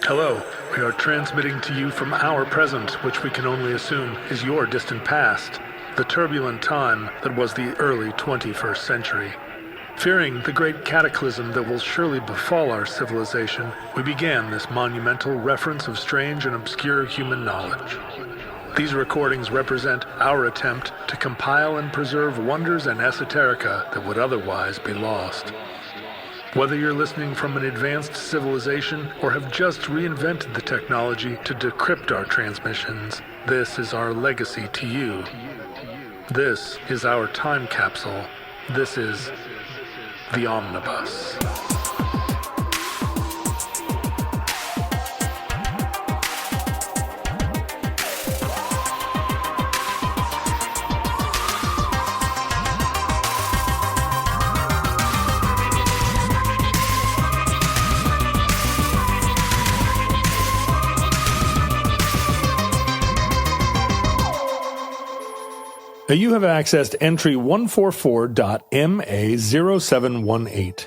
Hello, we are transmitting to you from our present, which we can only assume is your distant past, the turbulent time that was the early 21st century. Fearing the great cataclysm that will surely befall our civilization, we began this monumental reference of strange and obscure human knowledge. These recordings represent our attempt to compile and preserve wonders and esoterica that would otherwise be lost. Whether you're listening from an advanced civilization or have just reinvented the technology to decrypt our transmissions, this is our legacy to you. This is our time capsule. This is the Omnibus. You have accessed entry 144.MA0718,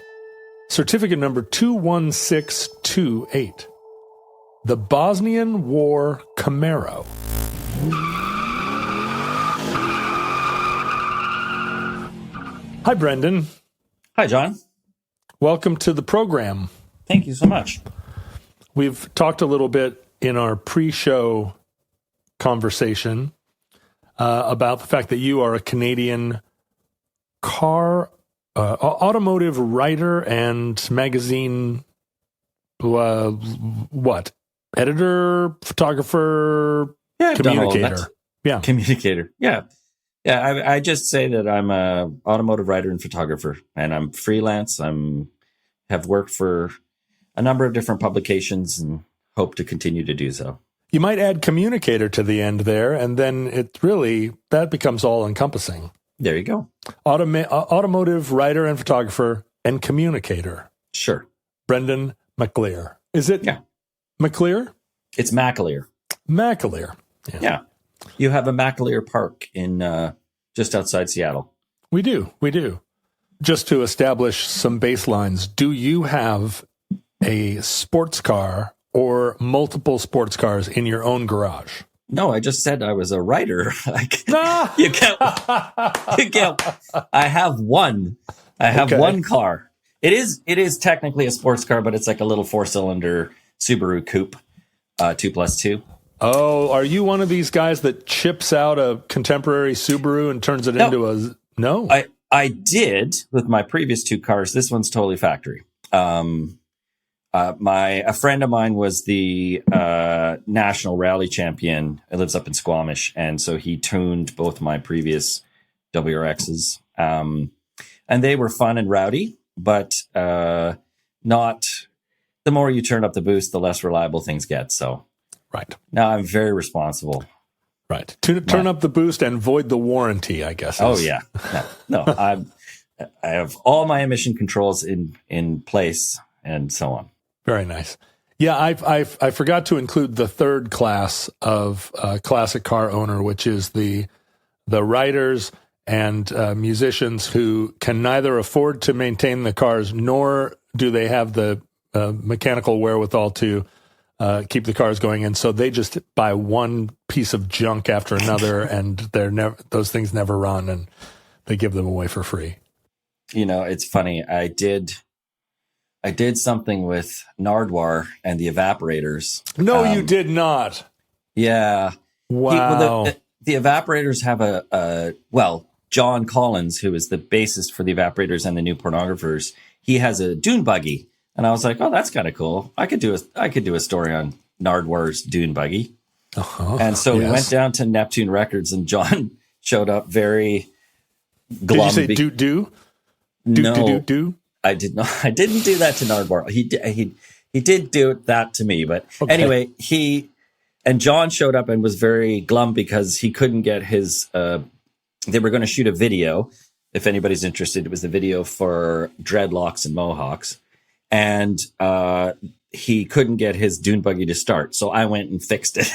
certificate number 21628, the Bosnian War Camaro. Hi, Brendan. Hi, John. Welcome to the program. Thank you so much. We've talked a little bit in our pre-show conversation about the fact that you are a Canadian automotive writer and magazine, editor, photographer, communicator. Yeah. Communicator. Yeah. Yeah. I just say that I'm a automotive writer and photographer, and I'm freelance. Have worked for a number of different publications and hope to continue to do so. You might add communicator to the end there, and then that becomes all encompassing. There you go. Automotive writer and photographer and communicator. Sure. Brendan McAleer. Is it? Yeah. McAleer? It's McAleer. McAleer. Yeah. You have a McAleer Park in just outside Seattle. We do. Just to establish some baselines, do you have a sports car or multiple sports cars in your own garage? No, I just said I was a writer. You can't. I have one. One car. It is technically a sports car, but it's like a little 4-cylinder Subaru Coupe, 2+2. Oh, are you one of these guys that chips out a contemporary Subaru and turns it into a... No? I did with my previous two cars. This one's totally factory. A friend of mine was the national rally champion. He lives up in Squamish, and so he tuned both my previous WRXs, and they were fun and rowdy, but not. The more you turn up the boost, the less reliable things get. So, right now I'm very responsible. Right, turn up the boost and void the warranty, I guess. Oh yeah, no, I have all my emission controls in place, and so on. Very nice. Yeah, I forgot to include the third class of classic car owner, which is the writers and musicians who can neither afford to maintain the cars nor do they have the mechanical wherewithal to keep the cars going, and so they just buy one piece of junk after another, and those things never run, and they give them away for free. You know, it's funny. I did something with Nardwar and the evaporators. No, you did not. Yeah. Wow. The evaporators have John Collins, who is the bassist for the evaporators and the New Pornographers, he has a dune buggy. And I was like, oh, that's kind of cool. I could do a story on Nardwar's dune buggy. Uh-huh. And so we went down to Neptune Records, and John showed up very glum. Did you say do? No. Do? I did not. I didn't do that to Nardwar. He did do that to me. But anyway, John showed up and was very glum because he couldn't get his. They were going to shoot a video. If anybody's interested, it was the video for Dreadlocks and Mohawks, and he couldn't get his dune buggy to start. So I went and fixed it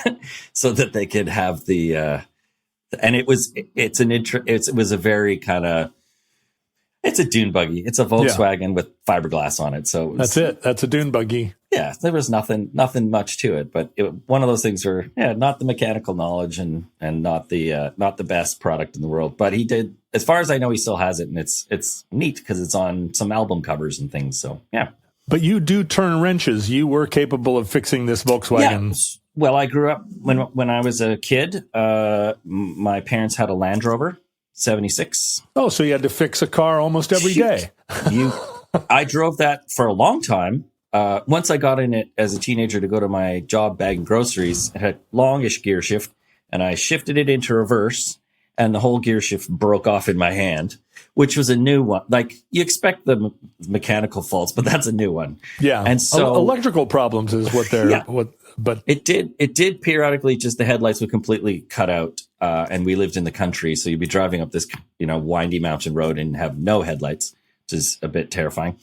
so that they could have the. And it was a very kind of. It's a dune buggy. It's a Volkswagen with fiberglass on it. So that's it. That's a dune buggy. Yeah, there was nothing much to it, but one of those things where, not the mechanical knowledge and not the best product in the world. But he did, as far as I know, he still has it, and it's neat because it's on some album covers and things. So yeah. But you do turn wrenches. You were capable of fixing this Volkswagen. Yeah. Well, I grew up when I was a kid. My parents had a Land Rover 76. Oh, so you had to fix a car almost every day. I drove that for a long time. Once I got in it as a teenager to go to my job bagging groceries, it had longish gear shift, and I shifted it into reverse, and the whole gear shift broke off in my hand, which was a new one. Like, you expect the mechanical faults, but that's a new one. Yeah. And so electrical problems is what they're, but it did periodically, just the headlights would completely cut out. And we lived in the country. So you'd be driving up this, windy mountain road and have no headlights, which is a bit terrifying.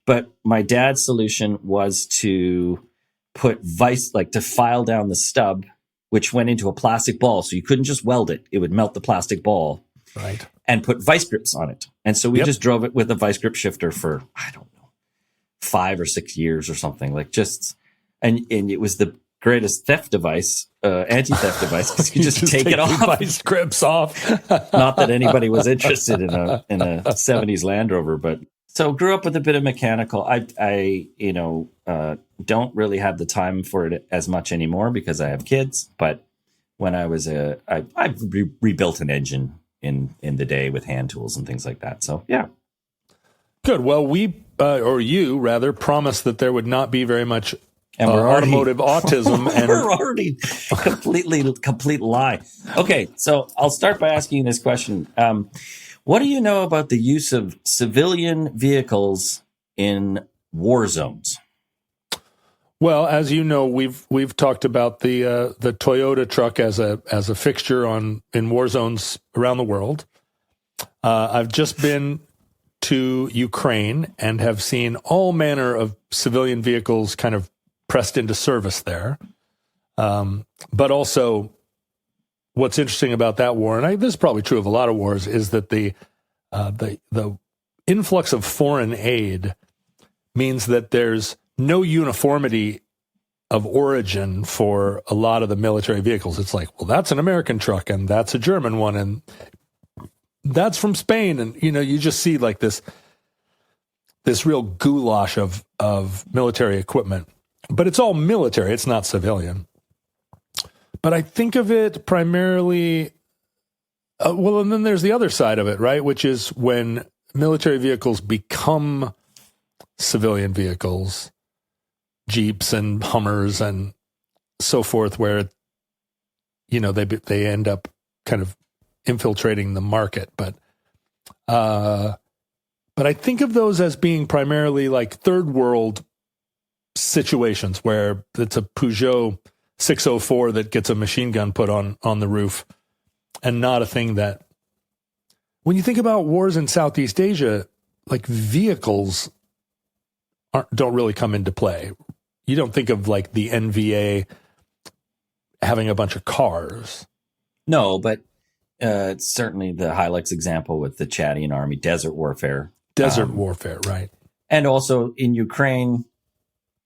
But my dad's solution was to put to file down the stub, which went into a plastic ball. So you couldn't just weld it. It would melt the plastic ball. Right. And put vice grips on it. And so we just drove it with a vice grip shifter for, I don't know, 5 or 6 years or something. And it was the greatest theft device, anti-theft device, because you just take it off. Vice grips off. Not that anybody was interested in a 70s Land Rover, but so grew up with a bit of mechanical. I don't really have the time for it as much anymore because I have kids. But when I was I rebuilt an engine in the day with hand tools and things like that. So yeah. Good. Well, you rather promised that there would not be very much automotive autism, and we're already complete lie. Okay, so I'll start by asking you this question: what do you know about the use of civilian vehicles in war zones? Well, as you know, we've talked about the Toyota truck as a fixture in war zones around the world. I've just been to Ukraine and have seen all manner of civilian vehicles kind of pressed into service there. But also, what's interesting about that war, and this is probably true of a lot of wars, is that the influx of foreign aid means that there's no uniformity of origin for a lot of the military vehicles. It's like, well, that's an American truck, and that's a German one, and that's from Spain. And, you just see like this real goulash of military equipment. But it's all military. It's not civilian. But I think of it primarily, and then there's the other side of it, right? Which is when military vehicles become civilian vehicles, Jeeps and Hummers and so forth, where, they end up kind of infiltrating the market. But I think of those as being primarily like third world situations where it's a Peugeot 604 that gets a machine gun put on the roof, and not a thing that, when you think about wars in Southeast Asia, like vehicles don't really come into play. You don't think of like the NVA having a bunch of cars. No, but it's certainly the Hilux example with the Chadian army, desert warfare. Warfare, right. And also in Ukraine,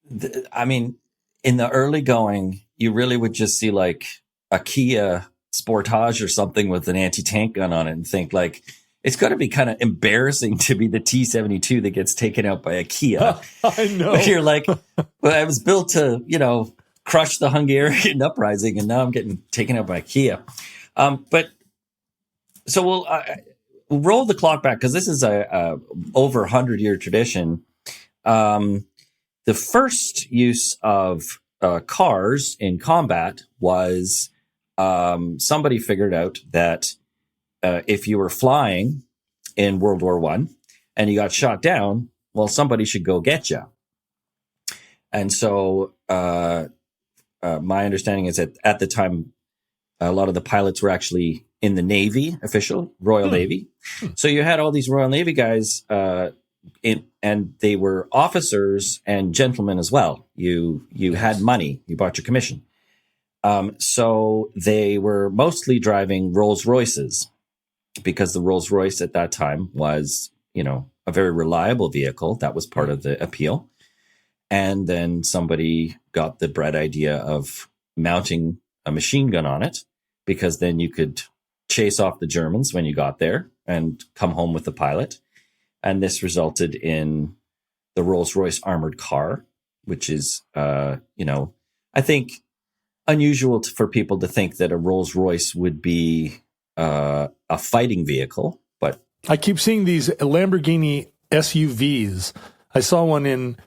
in the early going, you really would just see like a Kia Sportage or something with an anti-tank gun on it and think like, it's got to be kind of embarrassing to be the T-72 that gets taken out by a Kia. I know. You're like, well, I was built to, crush the Hungarian uprising, and now I'm getting taken out by a Kia. But so we'll roll the clock back, because this is a over 100-year tradition. The first use of cars in combat was somebody figured out that if you were flying in World War I and you got shot down, well, somebody should go get you. And so my understanding is that at the time, a lot of the pilots were actually in the Navy, Royal Navy. So you had all these Royal Navy guys, and they were officers and gentlemen as well. You had money, you bought your commission. So they were mostly driving Rolls Royces. because the Rolls-Royce at that time was, a very reliable vehicle. That was part of the appeal. And then somebody got the bright idea of mounting a machine gun on it, because then you could chase off the Germans when you got there and come home with the pilot. And this resulted in the Rolls-Royce armored car, which is, I think unusual for people to think that a Rolls-Royce would be a fighting vehicle. But I keep seeing these Lamborghini SUVs. I saw one in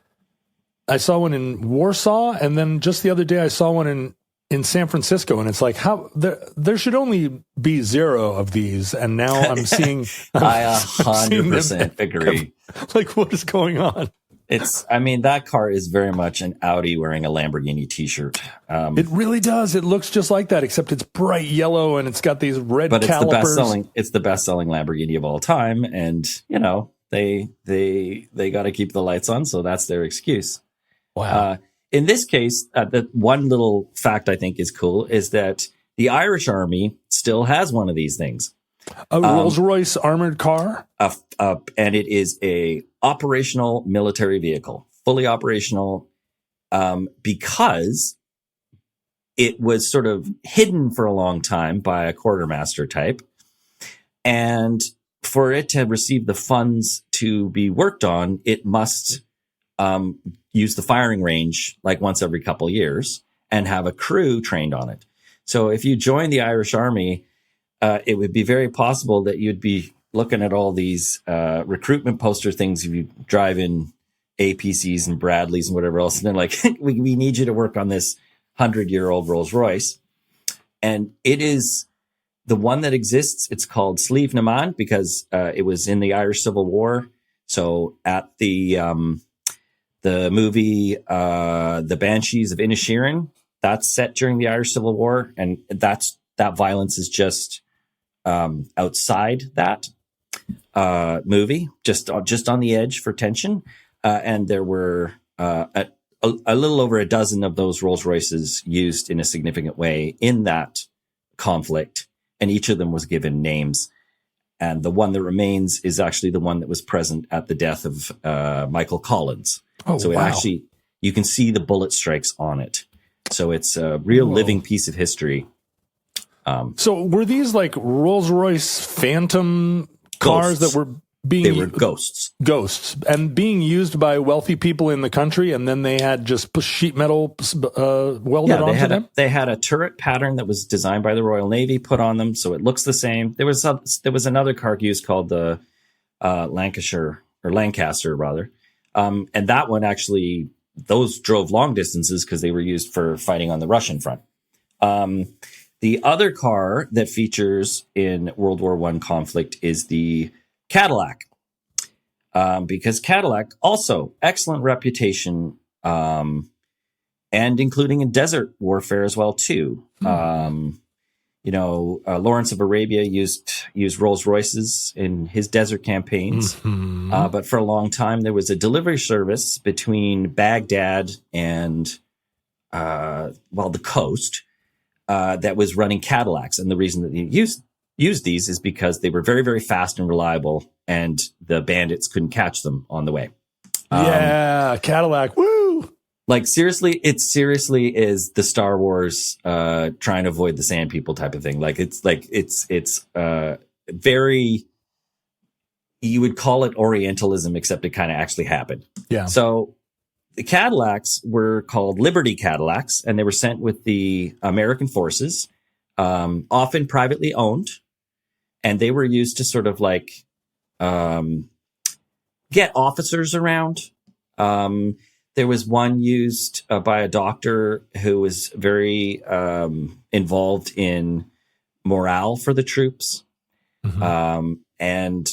Warsaw, and then just the other day I saw one in San Francisco, and it's like, how there should only be 0 of these, and now I'm seeing. I 100% agree. Like, what is going on? That car is very much an Audi wearing a Lamborghini t-shirt. It really does. It looks just like that, except it's bright yellow and it's got these red calipers. It's the best-selling Lamborghini of all time, and they got to keep the lights on, so that's their excuse. Wow. In this case, the one little fact I think is cool is that the Irish Army still has one of these things. A Rolls-Royce armored car? And it is a operational military vehicle, fully operational, because it was sort of hidden for a long time by a quartermaster type. And for it to receive the funds to be worked on, it must use the firing range like once every couple of years and have a crew trained on it. So if you join the Irish Army, it would be very possible that you'd be looking at all these recruitment poster things if you drive in APCs and Bradleys and whatever else. And they're like, we need you to work on this 100-year-old Rolls Royce. And it is the one that exists. It's called Slieve na Man because it was in the Irish Civil War. So at the movie The Banshees of Inisherin, that's set during the Irish Civil War, and that violence is just outside that movie, just on the edge for tension. And there were a little over a dozen of those Rolls Royces used in a significant way in that conflict, and each of them was given names. And the one that remains is actually the one that was present at the death of Michael Collins. Oh, so wow. You can see the bullet strikes on it. So it's a real living piece of history. So were these like Rolls-Royce Phantom cars Ghosts. that were being... They were ghosts. Ghosts. And being used by wealthy people in the country, and then they had just sheet metal welded onto them? They had a turret pattern that was designed by the Royal Navy, put on them, so it looks the same. There was another car used called the Lancaster, rather. And that one actually, those drove long distances because they were used for fighting on the Russian front. The other car that features in World War I conflict is the Cadillac, because Cadillac also excellent reputation, and including in desert warfare as well too. Lawrence of Arabia used Rolls Royces in his desert campaigns, but for a long time there was a delivery service between Baghdad and the coast. That was running Cadillacs. And the reason that they used these is because they were very, very fast and reliable, and the bandits couldn't catch them on the way. Cadillac, woo! Like, seriously, it seriously is the Star Wars trying to avoid the Sand People type of thing. It's very, you would call it Orientalism, except it kind of actually happened. Yeah. So the Cadillacs were called Liberty Cadillacs, and they were sent with the American forces, often privately owned, and they were used to sort of like get officers around. There was one used by a doctor who was very involved in morale for the troops. And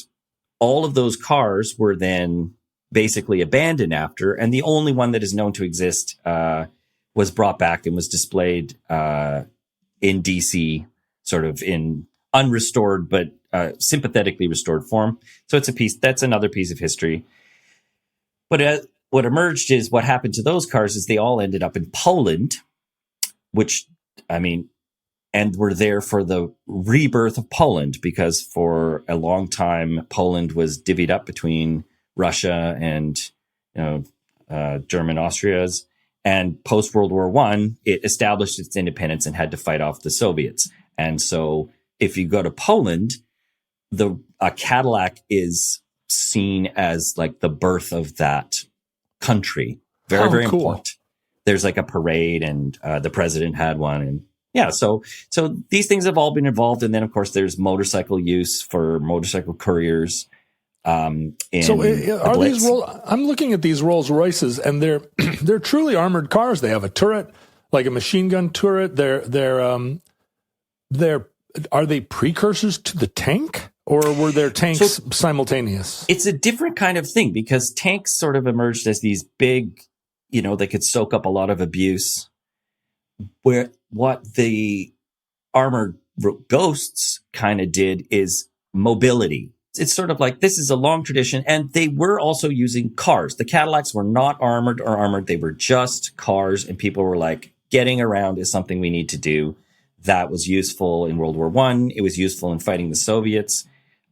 all of those cars were then basically abandoned after, and the only one that is known to exist was brought back and was displayed in DC, sort of in unrestored but sympathetically restored form. So that's another piece of history. But what emerged is what happened to those cars is they all ended up in Poland, which, I mean, and were there for the rebirth of Poland, because for a long time Poland was divvied up between Russia and German Austrias. And post World War I, it established its independence and had to fight off the Soviets. And so if you go to Poland, a Cadillac is seen as like the birth of that country. Very, very cool. Important. There's like a parade, and the president had one. And yeah, so these things have all been involved. And then, of course, there's motorcycle use for motorcycle couriers. Are these? I'm looking at these Rolls Royces, and they're truly armored cars. They have a turret, like a machine gun turret. Are they precursors to the tank, or were there tanks simultaneous? It's a different kind of thing, because tanks sort of emerged as these big, they could soak up a lot of abuse. Where what the armored ghosts kind of did is mobility. It's sort of like, this is a long tradition, and they were also using cars. The Cadillacs were not armored or armored. They were just cars, and people were like, getting around is something we need to do. That was useful in World War I. It was useful in fighting the Soviets.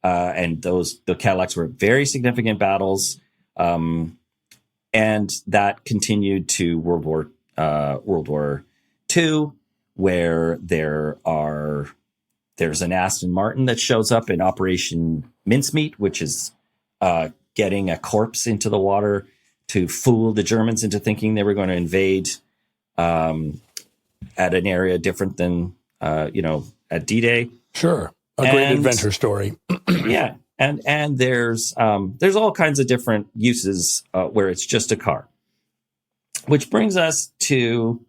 And the Cadillacs were very significant battles. And that continued to World War II, where there's an Aston Martin that shows up in Operation Mincemeat, which is getting a corpse into the water to fool the Germans into thinking they were going to invade at an area different than, at D-Day. Sure. A great adventure story. Yeah. And there's all kinds of different uses where it's just a car. Which brings us to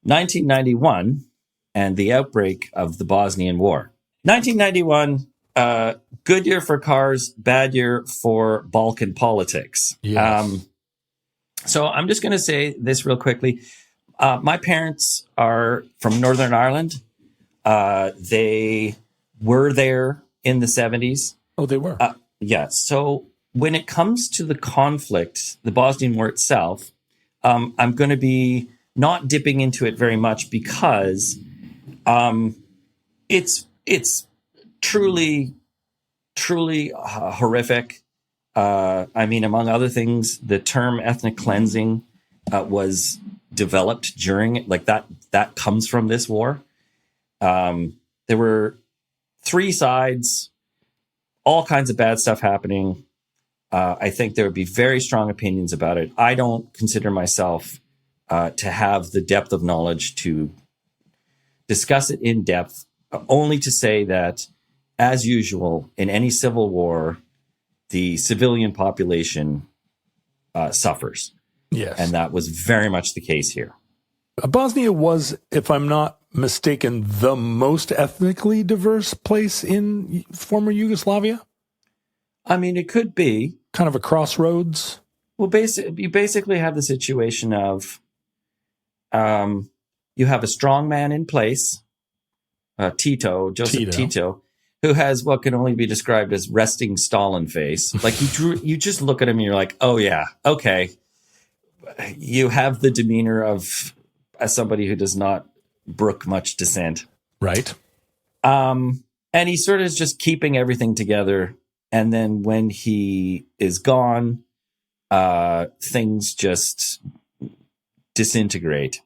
1991 and the outbreak of the Bosnian War. 1991, good year for cars, bad year for Balkan politics. Yes. So I'm just going to say this real quickly. My parents are from Northern Ireland. They were there in the 70s. Oh, they were? Yeah. So when it comes to the conflict, the Bosnian War itself, I'm going to be not dipping into it very much, because it's truly horrific. I mean, among other things, the term ethnic cleansing was developed during it. Like that comes from this war. There were three sides, all kinds of bad stuff happening. I think there would be very strong opinions about it. I don't consider myself to have the depth of knowledge to discuss it in depth, only to say that, as usual, in any civil war, the civilian population suffers. Yes. And that was very much the case here. Bosnia was, if I'm not mistaken, the most ethnically diverse place in former Yugoslavia? I mean, it could be. Kind of a crossroads? Well, you basically have the situation of you have a strong man in place, Joseph Tito, who has what can only be described as resting Stalin face. Like you just look at him and you're like, oh yeah, okay. You have the demeanor of somebody who does not brook much dissent. Right. And he sort of is just keeping everything together. And then when he is gone, things just disintegrate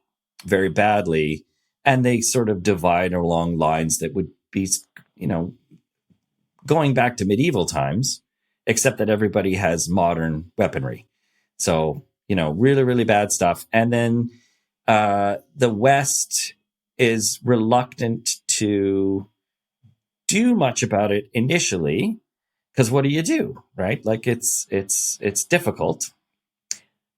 very badly. And they sort of divide along lines that would be, going back to medieval times, except that everybody has modern weaponry. So, really, really bad stuff. And then the West is reluctant to do much about it initially, because what do? Right? Like it's difficult.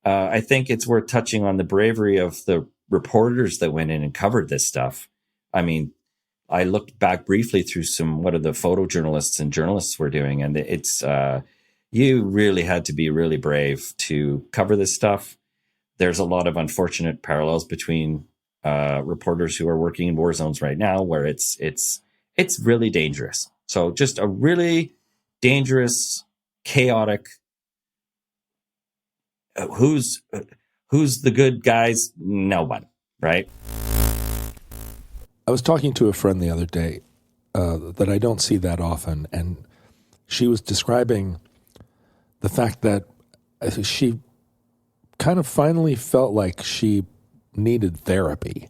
I think it's worth touching on the bravery of the reporters that went in and covered this stuff. I mean, I looked back briefly through what are the photojournalists and journalists were doing, and it's you really had to be really brave to cover this stuff. There's a lot of unfortunate parallels between reporters who are working in war zones right now, where it's really dangerous. So just a really dangerous, chaotic. Who's the good guys? No one, right? was talking to a friend the other day that I don't see that often, and she was describing the fact that she kind of finally felt like she needed therapy.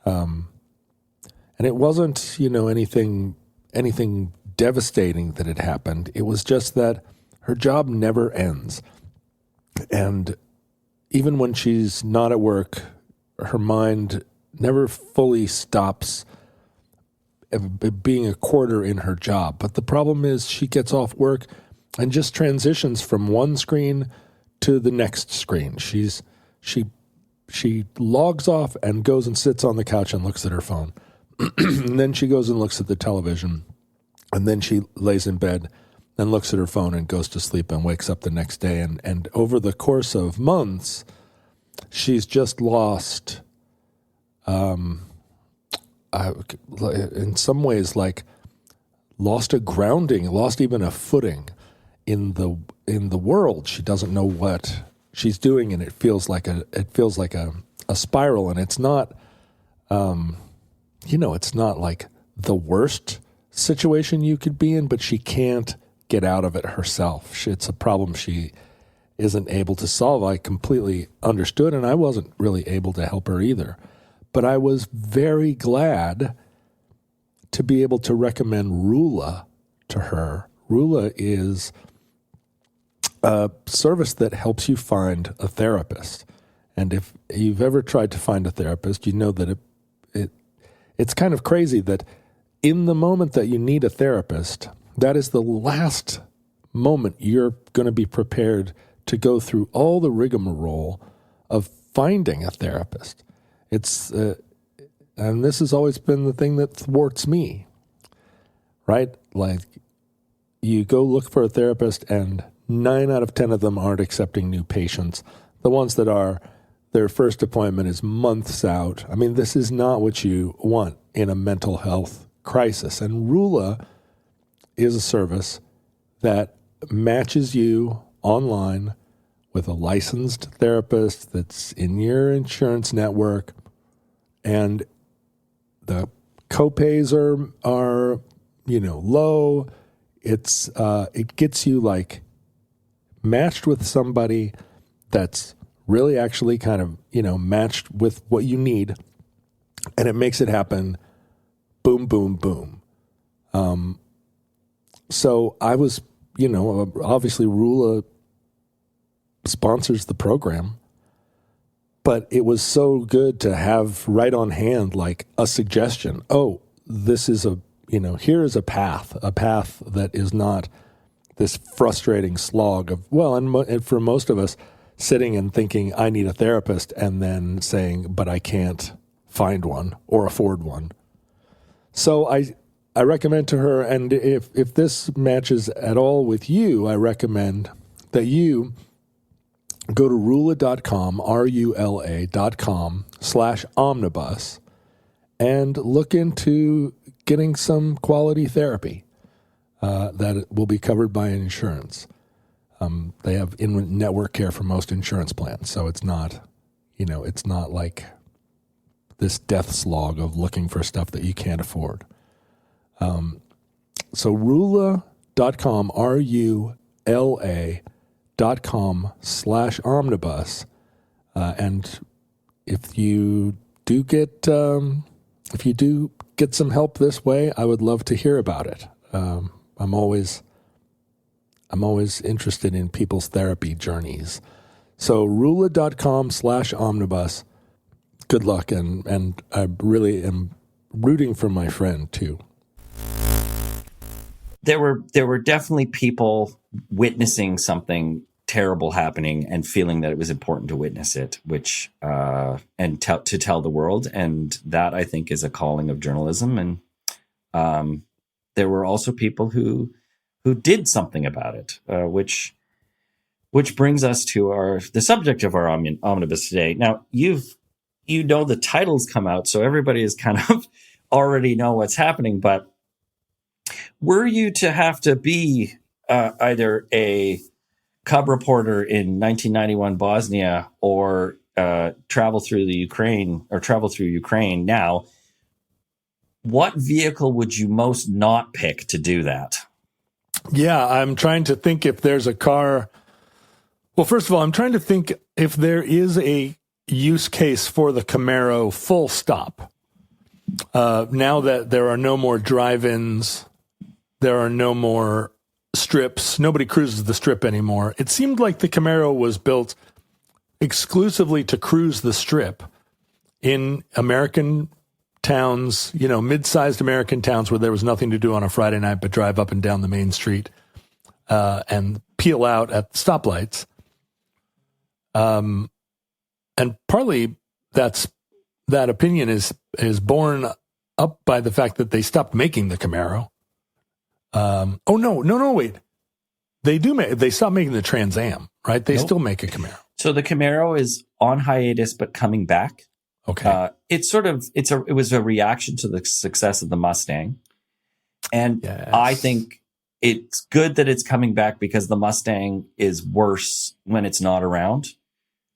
And it wasn't, anything devastating that had happened. It was just that her job never ends. And even when she's not at work, her mind never fully stops being a quarter in her job. But the problem is she gets off work and just transitions from one screen to the next screen. She logs off and goes and sits on the couch and looks at her phone. And then she goes and looks at the television. And then she lays in bed and looks at her phone and goes to sleep and wakes up the next day. And over the course of months, she's just lost, in some ways, like lost a grounding, lost even a footing in the world. She doesn't know what she's doing, and it feels like a spiral. And it's not, it's not like the worst situation you could be in, but she can't get out of it herself. It's a problem she isn't able to solve. I completely understood, and I wasn't really able to help her either. But I was very glad to be able to recommend Rula to her. Rula is a service that helps you find a therapist. And if you've ever tried to find a therapist, you know that it's kind of crazy that in the moment that you need a therapist, that is the last moment you're going to be prepared to go through all the rigmarole of finding a therapist. It's and this has always been the thing that thwarts me, right? Like, you go look for a therapist, and 9 out of 10 of them aren't accepting new patients. The ones that are, their first appointment is months out. I mean, this is not what you want in a mental health crisis. And Rula is a service that matches you online with a licensed therapist that's in your insurance network, and the copays are low. It gets you like matched with somebody that's really actually kind of matched with what you need, and it makes it happen. Boom, boom, boom. So I was, obviously Rula sponsors the program, but it was so good to have right on hand, like a suggestion. Oh, this is here is a path that is not this frustrating slog of, and for most of us, sitting and thinking, I need a therapist, and then saying, but I can't find one or afford one. So I recommend to her, and if this matches at all with you, I recommend that you go to rula.com, RULA.com/omnibus, and look into getting some quality therapy that will be covered by insurance. They have in-network care for most insurance plans, so it's not like this death slog of looking for stuff that you can't afford. So rula.com, RULA.com/omnibus. And if you do get some help this way, I would love to hear about it. I'm always interested in people's therapy journeys. So rula.com/omnibus. Good luck, and I really am rooting for my friend too. There were definitely people witnessing something terrible happening and feeling that it was important to witness it, which and to tell the world, and that I think is a calling of journalism. And there were also people who did something about it, which brings us to the subject of our omnibus today. Now, the titles come out, so everybody is kind of already know what's happening. But were you to have to be either a cub reporter in 1991 Bosnia or travel through Ukraine now, what vehicle would you most not pick to do that? Yeah, I'm trying to think if there's a car. Well, first of all, I'm trying to think if there is a use case for the Camaro full stop. Now that there are no more drive-ins, there are no more strips, nobody cruises the strip anymore. It seemed like the Camaro was built exclusively to cruise the strip in American towns, mid-sized American towns where there was nothing to do on a Friday night but drive up and down the main street and peel out at stoplights. And partly that opinion is borne up by the fact that they stopped making the Camaro. Wait. They stopped making the Trans Am, right? They still make a Camaro. So the Camaro is on hiatus but coming back. Okay. It was a reaction to the success of the Mustang. And yes. I think it's good that it's coming back because the Mustang is worse when it's not around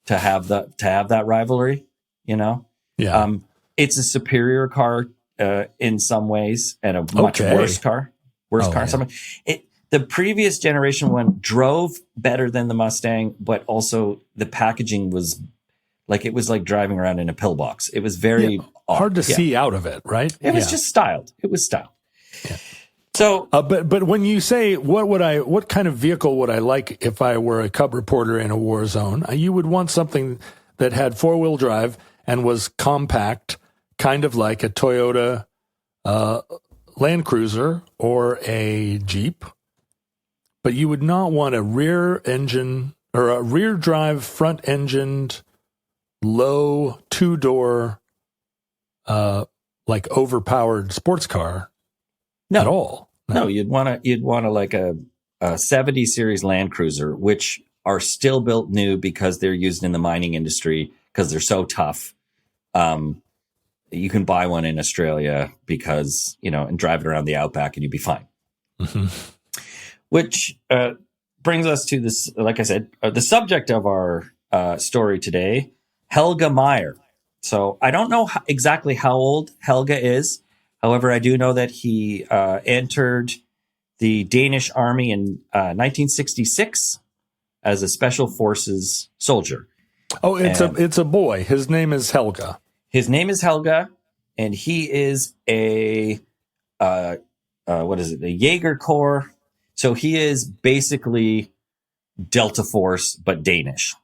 to have that rivalry, Yeah. It's a superior car in some ways and a much worse car. In some ways. The previous generation one drove better than the Mustang, but also the packaging was like, it was like driving around in a pillbox. It was very hard to see out of it, right? It was just styled. It was styled. Yeah. So, but when you say what kind of vehicle would I like if I were a cub reporter in a war zone? You would want something that had 4-wheel drive and was compact, kind of like a Toyota Land Cruiser or a Jeep. But you would not want a rear engine or a rear drive, front engined, low 2-door, like overpowered sports car. At all. No, you'd want to like a 70 series Land Cruiser, which are still built new because they're used in the mining industry because they're so tough. You can buy one in Australia because, and drive it around the outback and you'd be fine. Mm-hmm. Which brings us to this, like I said, the subject of our story today, Helge Meyer. So I don't know exactly how old Helge is. However, I do know that he entered the Danish army in 1966 as a special forces soldier. Oh, it's a boy. His name is Helge. His name is Helge, and he is a Jaeger Corps. So he is basically Delta Force, but Danish.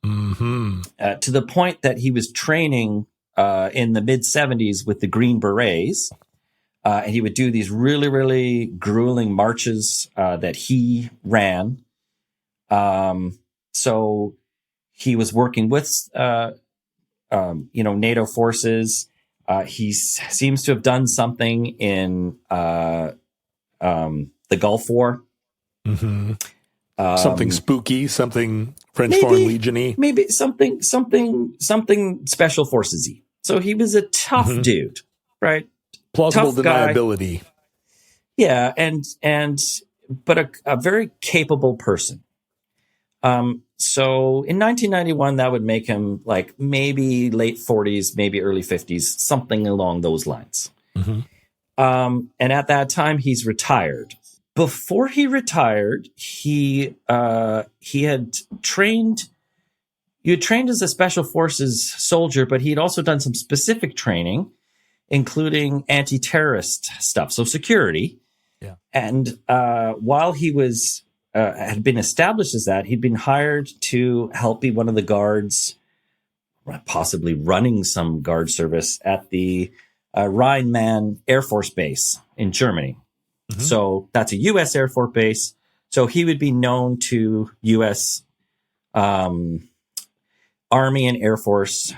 Mm-hmm. To the point that he was training in the mid-'70s with the Green Berets. And he would do these really, really grueling marches that he ran. So he was working with, NATO forces. He seems to have done something in the Gulf War. Mm-hmm. Something spooky, something French Foreign Legion-y. Maybe something special forces-y. So he was a tough dude, right? Plausible deniability. Yeah, but a very capable person. So in 1991, that would make him like maybe late 40s, maybe early 50s, something along those lines. Mm-hmm. And at that time, he's retired. Before he retired, he had trained. You had trained as a special forces soldier, but he had also done some specific training, including anti-terrorist stuff, so security. Yeah. And while he was had been established as that, he'd been hired to help be one of the guards, possibly running some guard service at the Rheinland Air Force Base in Germany. Mm-hmm. So that's a U.S. Air Force base. So he would be known to U.S. Army and Air Force.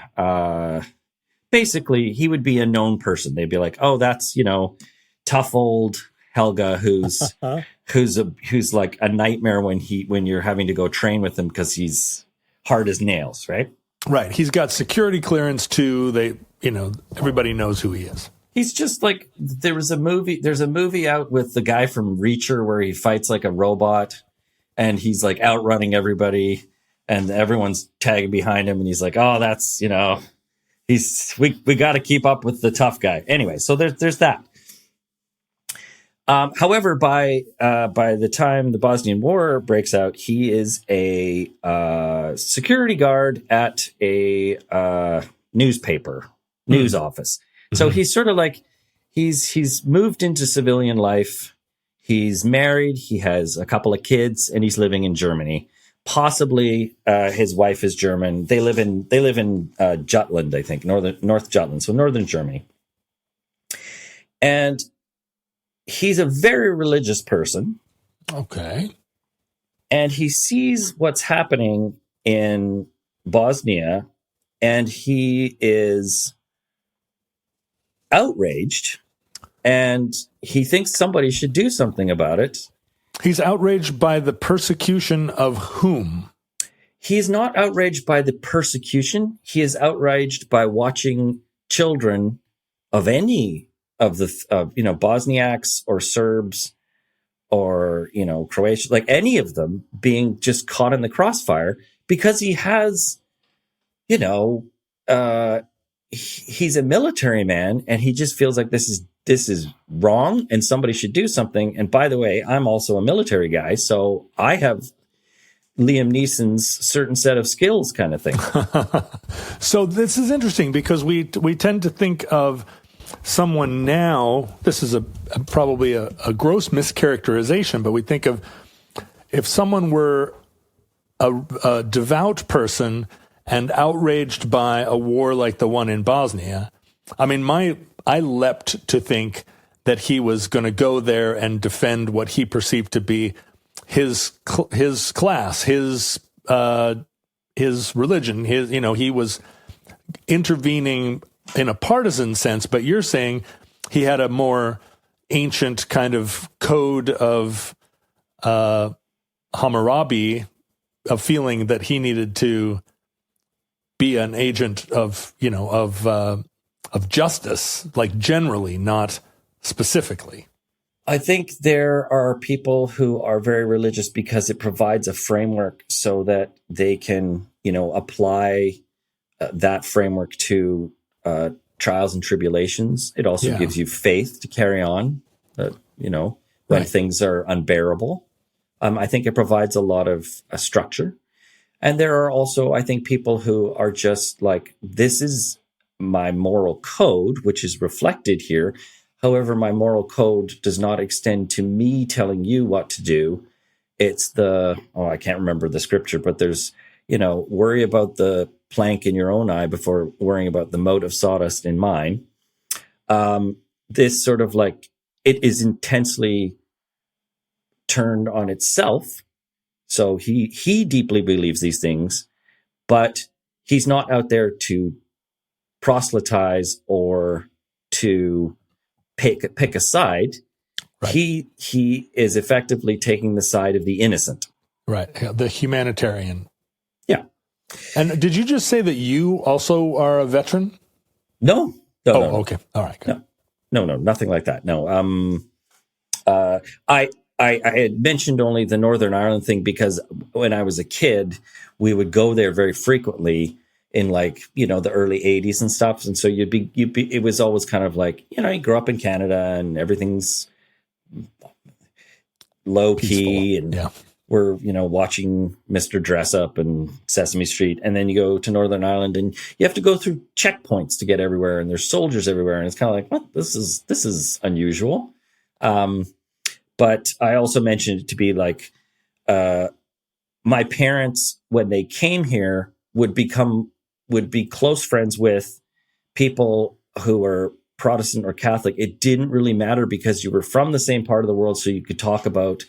Basically, he would be a known person. They'd be like, "Oh, that's tough old Helge, who's like a nightmare when you're having to go train with him because he's hard as nails, right?" Right. He's got security clearance too. Everybody knows who he is. He's just like, there's a movie out with the guy from Reacher where he fights like a robot and he's like outrunning everybody and everyone's tagging behind him and he's like, "Oh, that's we got to keep up with the tough guy. Anyway, so there's that. However, by the time the Bosnian War breaks out, he is a security guard at a newspaper news office. Mm-hmm. So he's sort of like he's moved into civilian life. He's married. He has a couple of kids, and he's living in Germany. Possibly his wife is German. They live in Jutland, I think, North Jutland, so northern Germany, and he's a very religious person. Okay. And he sees what's happening in Bosnia, and he is outraged, and he thinks somebody should do something about it. He's outraged by the persecution of whom? He's not outraged by the persecution. He is outraged by watching children of any of the Bosniaks or Serbs or Croatians, like any of them, being just caught in the crossfire because he has, he's a military man, and he just feels like this is wrong and somebody should do something. And by the way, I'm also a military guy, so I have Liam Neeson's certain set of skills kind of thing. So this is interesting because we tend to think of someone now, this is probably a gross mischaracterization, but we think of if someone were a devout person and outraged by a war like the one in Bosnia. I mean, I leapt to think that he was going to go there and defend what he perceived to be his class, his religion, he was intervening in a partisan sense, but you're saying he had a more ancient kind of code of Hammurabi, of feeling that he needed to be an agent of justice, like generally, not specifically. I think there are people who are very religious because it provides a framework so that they can, apply that framework to trials and tribulations. It also gives you faith to carry on, when things are unbearable. I think it provides a lot of structure. And there are also, I think, people who are just like, this is my moral code, which is reflected here. However, my moral code does not extend to me telling you what to do. It's I can't remember the scripture, but there's, worry about the plank in your own eye before worrying about the mote of sawdust in mine. This sort of like, it is intensely turned on itself. So he deeply believes these things, but he's not out there to proselytize or to pick a side. Right. He is effectively taking the side of the innocent. Right. The humanitarian. Yeah. And did you just say that you also are a veteran? No. No. Okay. All right. Good. No, nothing like that. No. I had mentioned only the Northern Ireland thing because when I was a kid, we would go there very frequently in the early 80s and stuff. And so it was always kind of like, you grew up in Canada and everything's low key and we're, watching Mr. Dress Up and Sesame Street. And then you go to Northern Ireland and you have to go through checkpoints to get everywhere. And there's soldiers everywhere. And it's kind of like, what? This is unusual. But I also mentioned it to be like, my parents, when they came here, would be close friends with people who were Protestant or Catholic. It didn't really matter because you were from the same part of the world. So you could talk about,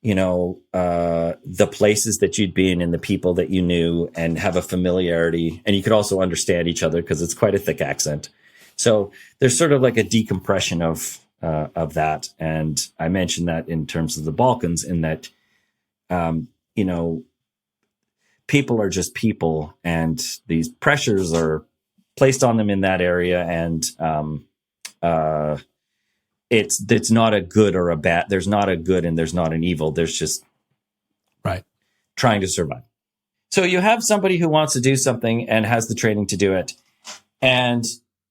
the places that you'd been and the people that you knew and have a familiarity. And you could also understand each other because it's quite a thick accent. So there's sort of like a decompression of that. And I mentioned that in terms of the Balkans, in that, people are just people, and these pressures are placed on them in that area. And it's not a good or a bad. There's not a good and there's not an evil. There's just trying to survive. So you have somebody who wants to do something and has the training to do it. And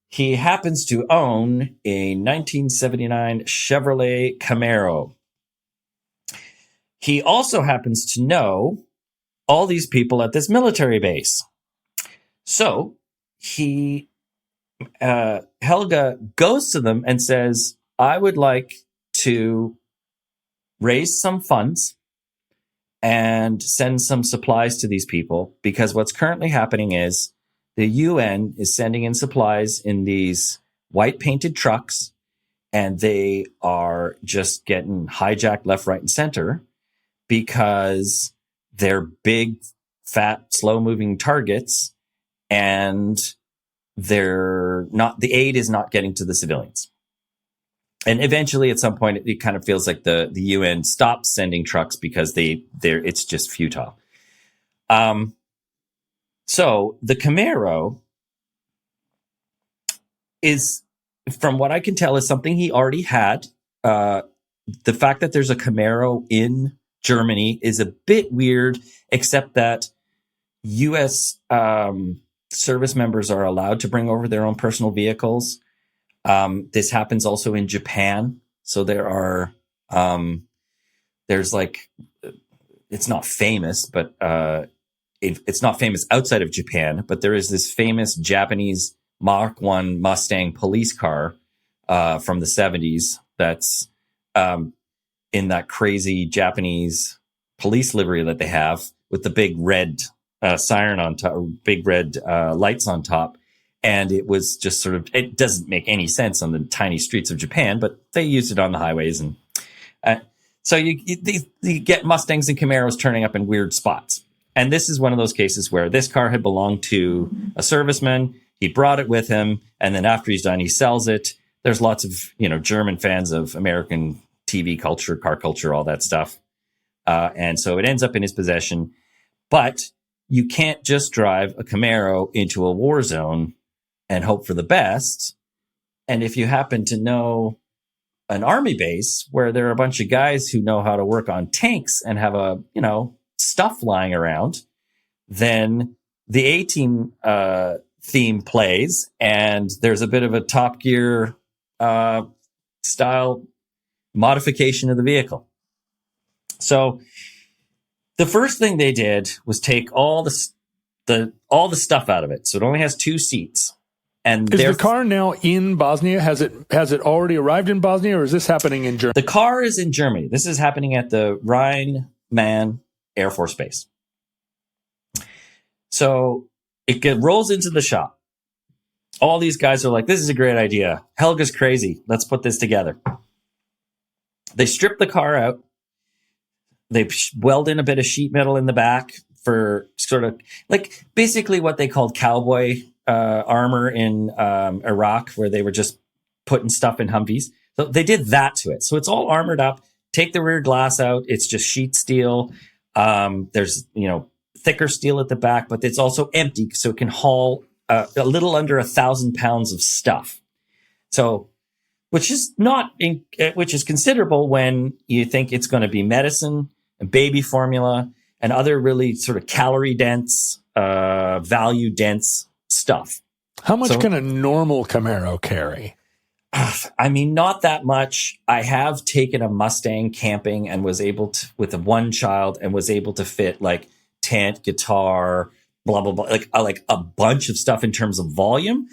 he happens to own a 1979 Chevrolet Camaro. He also happens to know all these people at this military base. So Helga goes to them and says, I would like to raise some funds and send some supplies to these people, because what's currently happening is the UN is sending in supplies in these white painted trucks, and they are just getting hijacked left, right, and center because they're big, fat, slow moving targets, and the aid is not getting to the civilians. And eventually, at some point, it kind of feels like the UN stops sending trucks because it's just futile. So the Camaro is, from what I can tell, is something he already had. The fact that there's a Camaro in Germany is a bit weird, except that U.S. Service members are allowed to bring over their own personal vehicles. This happens also in Japan. So there's like, it's not famous, but it's not famous outside of Japan, but there is this famous Japanese Mach 1 Mustang police car from the 70s that's in that crazy Japanese police livery that they have with the big red siren on top, big red lights on top. And it was just sort of, it doesn't make any sense on the tiny streets of Japan, but they used it on the highways. And so you get Mustangs and Camaros turning up in weird spots. And this is one of those cases where this car had belonged to a serviceman. He brought it with him. And then after he's done, he sells it. There's lots of, German fans of American TV culture, car culture, all that stuff. And so it ends up in his possession. But you can't just drive a Camaro into a war zone and hope for the best. And if you happen to know an army base where there are a bunch of guys who know how to work on tanks and have stuff lying around, then the A-Team theme plays, and there's a bit of a Top Gear style modification of the vehicle. So the first thing they did was take all the stuff out of it. So it only has 2 seats. And is the car now in Bosnia? Has it already arrived in Bosnia, or is this happening in Germany? The car is in Germany. This is happening at the Rhein-Main Air Force Base. So it rolls into the shop. All these guys are like, this is a great idea. Helga's crazy. Let's put this together. They strip the car out. They weld in a bit of sheet metal in the back for sort of like basically what they called cowboy armor in Iraq, where they were just putting stuff in Humvees. So they did that to it. So it's all armored up. Take the rear glass out. It's just sheet steel. There's, thicker steel at the back, but it's also empty. So it can haul a little under 1,000 pounds of stuff. So, which is considerable when you think it's going to be medicine and baby formula and other really sort of calorie dense, value dense stuff. How much can a normal Camaro carry? I mean, not that much. I have taken a Mustang camping and was able to, with one child, and was able to fit like tent, guitar, blah, blah, blah, like a bunch of stuff in terms of volume.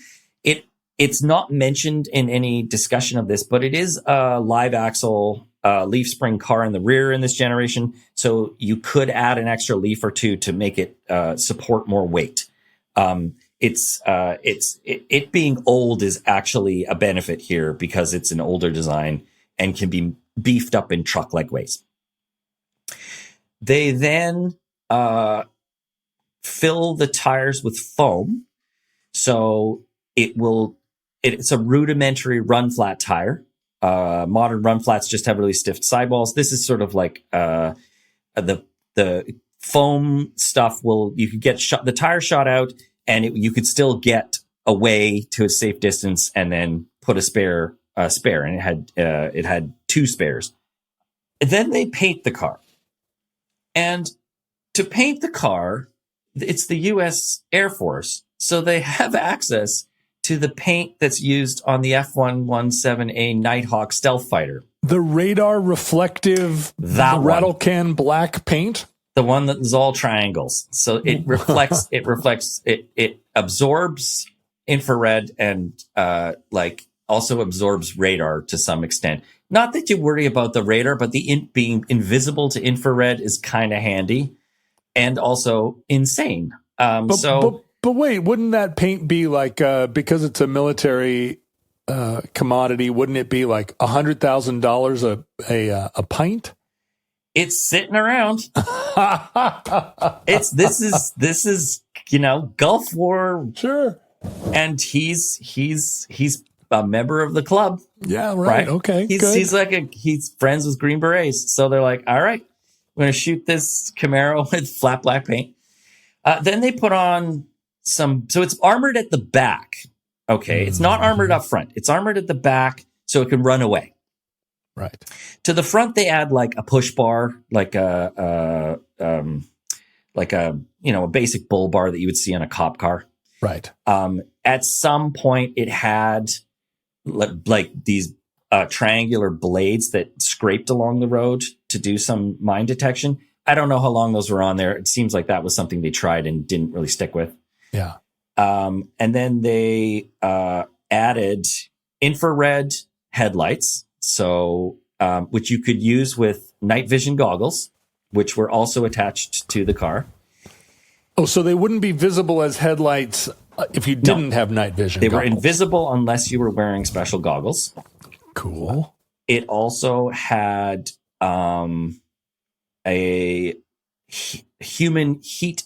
It's not mentioned in any discussion of this, but it is a live axle leaf spring car in the rear in this generation. So you could add an extra leaf or two to make it support more weight. It being old is actually a benefit here because it's an older design and can be beefed up in truck-like ways. They then fill the tires with foam. So it's a rudimentary run flat tire. Modern run flats just have really stiff sidewalls. This is sort of like the foam stuff you could get the tire shot out, and you could still get away to a safe distance and then put a spare. And it had 2 spares. And then they paint the car. And to paint the car, it's the U.S. Air Force. So they have access to the paint that's used on the F117A Nighthawk stealth fighter. The radar reflective, That rattle can black paint? The one that is all triangles. So it reflects, it absorbs infrared and also absorbs radar to some extent. Not that you worry about the radar, but being invisible to infrared is kind of handy and also insane. But wait, wouldn't that paint be like, because it's a military commodity, wouldn't it be like $100,000 a pint? It's sitting around. This is Gulf War. Sure. And he's a member of the club. Yeah, right. Okay. He's friends with Green Berets. So they're like, all right, we're going to shoot this Camaro with flat black paint. Then they put on so it's armored at the back. Okay. It's not armored up front. It's armored at the back so it can run away. Right. To the front, they add like a push bar, like a basic bull bar that you would see on a cop car. Right. At some point, it had like these triangular blades that scraped along the road to do some mine detection. I don't know how long those were on there. It seems like that was something they tried and didn't really stick with. Yeah. And then they added infrared headlights, so which you could use with night vision goggles, which were also attached to the car. Oh, so they wouldn't be visible as headlights if you didn't have night vision They goggles. were invisible unless you were wearing special goggles. Cool. It also had a human heat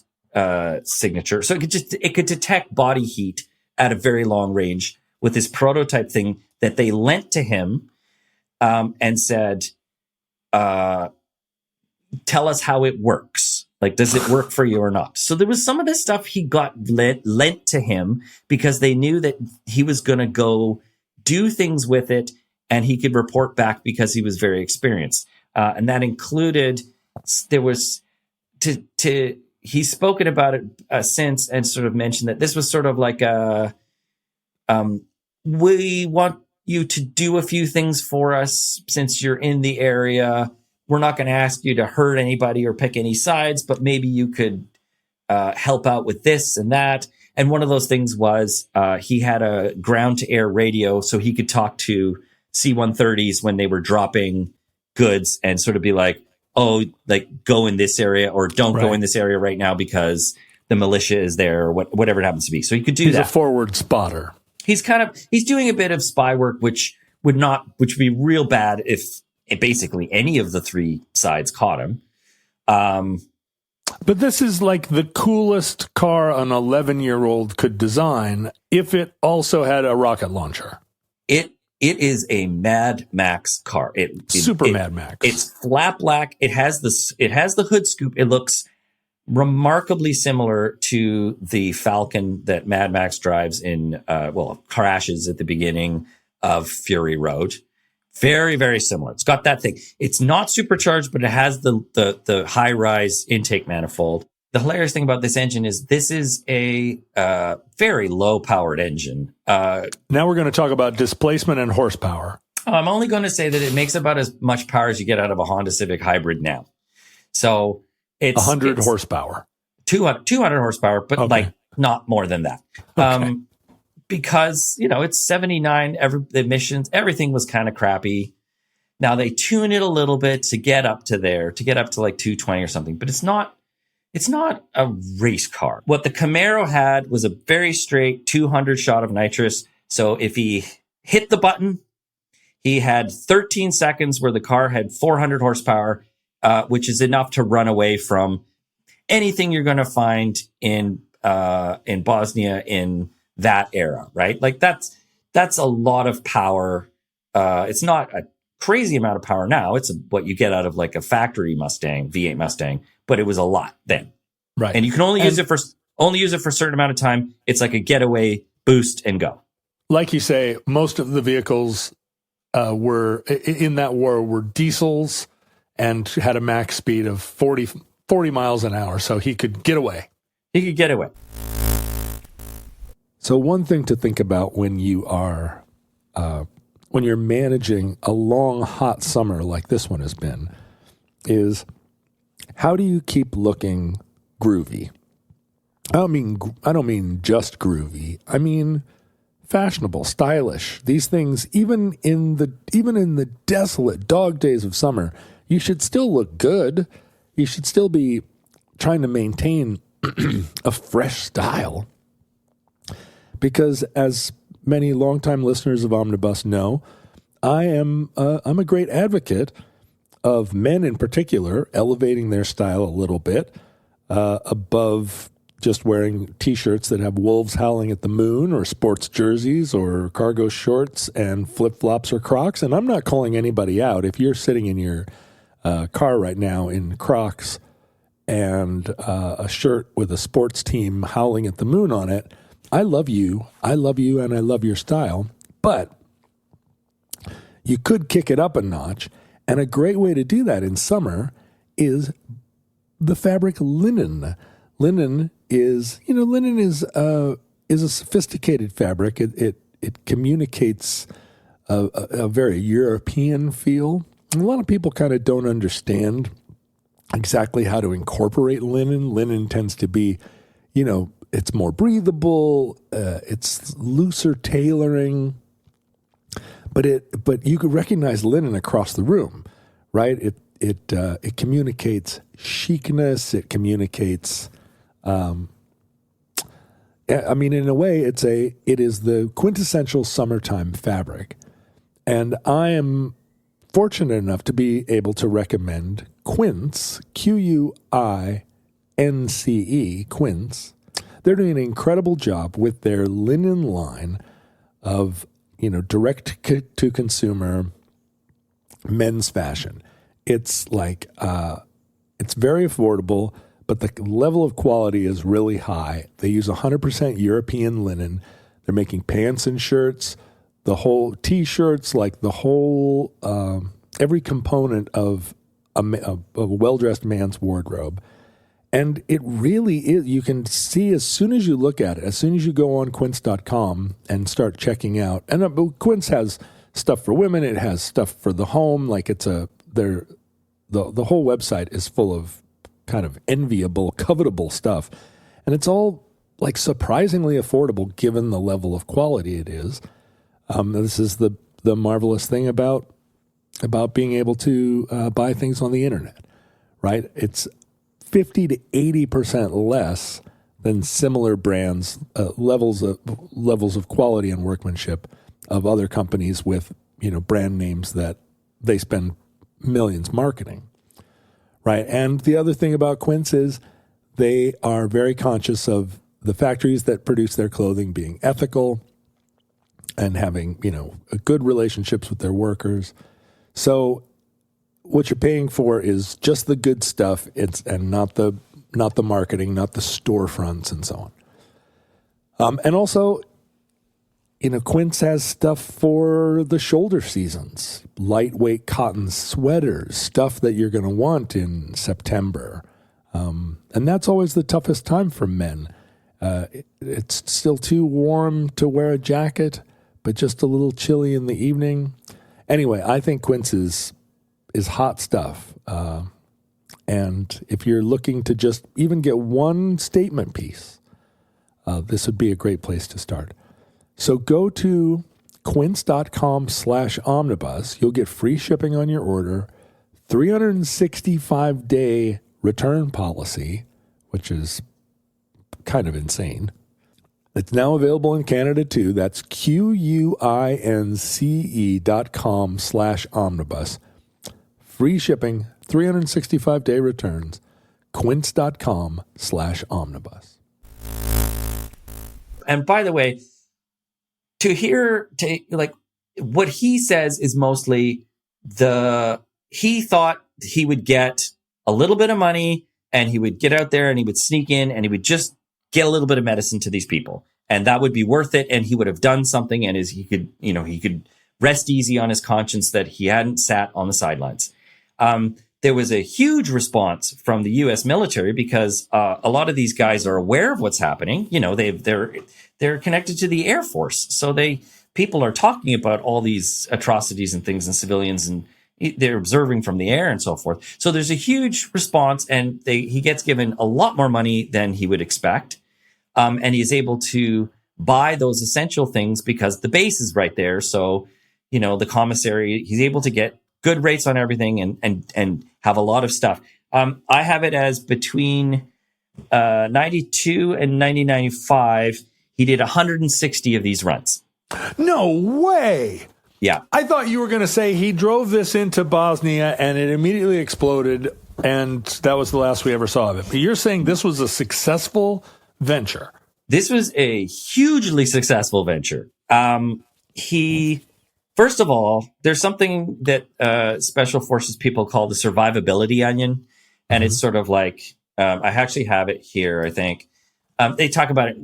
signature. So it could detect body heat at a very long range with this prototype thing that they lent to him and said, tell us how it works. Like, does it work for you or not? So there was some of this stuff he got lent to him because they knew that he was going to go do things with it and he could report back because he was very experienced. And that included, he's spoken about it since and sort of mentioned that this was sort of like we want you to do a few things for us since you're in the area. We're not going to ask you to hurt anybody or pick any sides, but maybe you could help out with this and that. And one of those things was he had a ground-to-air radio so he could talk to C-130s when they were dropping goods and sort of be like, oh, like go in this area or don't go in this area right now because the militia is there or whatever it happens to be. So he could do that. He's a forward spotter. He's doing a bit of spy work, which would be real bad if basically any of the three sides caught him. But this is like the coolest car an 11-year-old could design if it also had a rocket launcher. It is a Mad Max car. Mad Max. It's flat black. It has the hood scoop. It looks remarkably similar to the Falcon that Mad Max drives in, crashes at the beginning of Fury Road. Very, very similar. It's got that thing. It's not supercharged, but it has the high-rise intake manifold. The hilarious thing about this engine is this is a very low-powered engine. Now we're going to talk about displacement and horsepower. I'm only going to say that it makes about as much power as you get out of a Honda Civic Hybrid now. So it's 100 horsepower. 200 horsepower, but like not more than that. Okay. Because, it's 79, emissions, everything was kind of crappy. Now they tune it a little bit to get up to like 220 or something, but it's not a race car. What the Camaro had was a very straight 200 shot of nitrous. So if he hit the button, he had 13 seconds where the car had 400 horsepower, which is enough to run away from anything you're going to find in Bosnia in that era, right? Like that's a lot of power. It's not a crazy amount of power now. It's what you get out of like a factory Mustang, V8 Mustang, but it was a lot then. Right. And you can only use it for a certain amount of time. It's like a getaway boost and go. Like you say, most of the vehicles were in that war were diesels and had a max speed of 40 miles an hour. So he could get away. So one thing to think about when you are when you're managing a long, hot summer like this one has been is how do you keep looking groovy? I don't mean just groovy. I mean fashionable, stylish. These things, even in the desolate dog days of summer, you should still look good. You should still be trying to maintain a fresh style. Because as many longtime listeners of Omnibus know, I'm a great advocate of men in particular elevating their style a little bit above just wearing T-shirts that have wolves howling at the moon or sports jerseys or cargo shorts and flip-flops or Crocs. And I'm not calling anybody out. If you're sitting in your car right now in Crocs and a shirt with a sports team howling at the moon on it, I love you, and I love your style. But you could kick it up a notch. And a great way to do that in summer is the fabric linen. Linen is a sophisticated fabric. It communicates a very European feel. And a lot of people kind of don't understand exactly how to incorporate linen. Linen tends to be, it's more breathable. It's looser tailoring. But you could recognize linen across the room, right? It communicates chicness. It communicates. In a way, it is the quintessential summertime fabric, and I am fortunate enough to be able to recommend Quince, Quince, Quince. They're doing an incredible job with their linen line of direct to consumer men's fashion. It's it's very affordable, but the level of quality is really high. They use 100% European linen. They're making pants and shirts, the whole T-shirts, every component of a well-dressed man's wardrobe. And it really is, you can see as soon as you look at it, as soon as you go on quince.com and start checking out. And Quince has stuff for women. It has stuff for the home. The whole website is full of kind of enviable, covetable stuff. And it's all surprisingly affordable given the level of quality it is. This is the marvelous thing about being able to buy things on the internet, right? It's 50 to 80% less than similar brands, levels of quality and workmanship of other companies with brand names that they spend millions marketing, right? And the other thing about Quince is they are very conscious of the factories that produce their clothing being ethical and having good relationships with their workers. So what you're paying for is just the good stuff. And not the marketing, not the storefronts and so on. And also, Quince has stuff for the shoulder seasons, lightweight cotton sweaters, stuff that you're going to want in September. And that's always the toughest time for men. It's still too warm to wear a jacket, but just a little chilly in the evening. Anyway, I think Quince is hot stuff. And if you're looking to just even get one statement piece, this would be a great place to start. So go to quince.com/omnibus. You'll get free shipping on your order, 365-day return policy, which is kind of insane. It's now available in Canada too. That's quince.com/omnibus. Free shipping, 365-day returns, quince.com/omnibus. And by the way, what he says is mostly he thought he would get a little bit of money and he would get out there and he would sneak in and he would just get a little bit of medicine to these people. And that would be worth it. And he would have done something and he could rest easy on his conscience that he hadn't sat on the sidelines. there was a huge response from the U.S. military because a lot of these guys are aware of what's happening. You know, they're connected to the Air Force, so people are talking about all these atrocities and things and civilians, and they're observing from the air and so forth. So there's a huge response, and he gets given a lot more money than he would expect, and he is able to buy those essential things because the base is right there. So, you know, the commissary, he's able to get good rates on everything and have a lot of stuff. I have it as between 92 and 1995, he did 160 of these runs. No way. Yeah. I thought you were going to say he drove this into Bosnia and it immediately exploded, and that was the last we ever saw of it. But you're saying this was a successful venture. This was a hugely successful venture. First of all, there's something that Special Forces people call the survivability onion. And it's sort of like, I actually have it here, I think. They talk about it,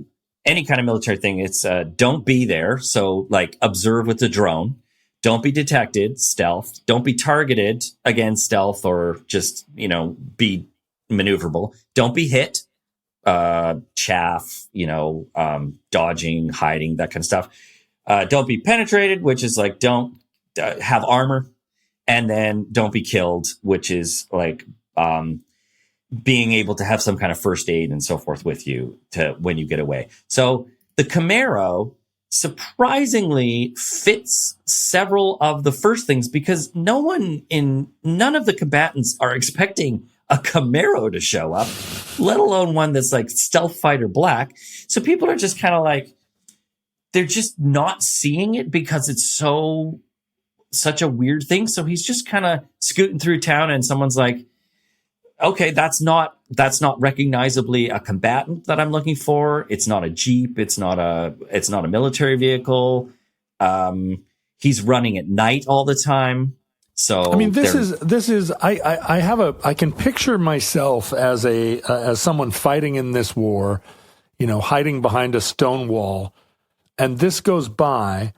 any kind of military thing. It's don't be there. So like observe with the drone. Don't be detected, stealth. Don't be targeted, again, stealth, or just, you know, be maneuverable. Don't be hit, chaff, you know, dodging, hiding, that kind of stuff. Don't be penetrated, which is like don't have armor. And then don't be killed, which is like being able to have some kind of first aid and so forth with you to when you get away. So the Camaro surprisingly fits several of the first things because none of the combatants are expecting a Camaro to show up, let alone one that's like stealth fighter black. So people are just kind of like, they're just not seeing it because it's such a weird thing. So he's just kind of scooting through town and someone's like, okay, that's not recognizably a combatant that I'm looking for. It's not a Jeep. It's not a military vehicle. He's running at night all the time. So I mean, I can picture myself as someone fighting in this war, you know, hiding behind a stone wall, and this goes by,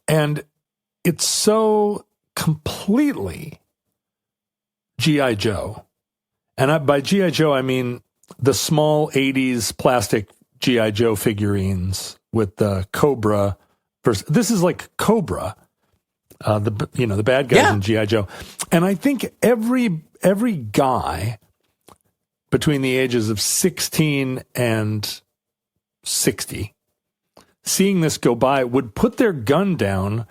and it's so completely G.I. Joe. And by G.I. Joe, I mean the small 80s plastic G.I. Joe figurines with the Cobra. This is like Cobra, the bad guys in G.I. Joe. And I think every guy between the ages of 16 and 60, seeing this go by, would put their gun down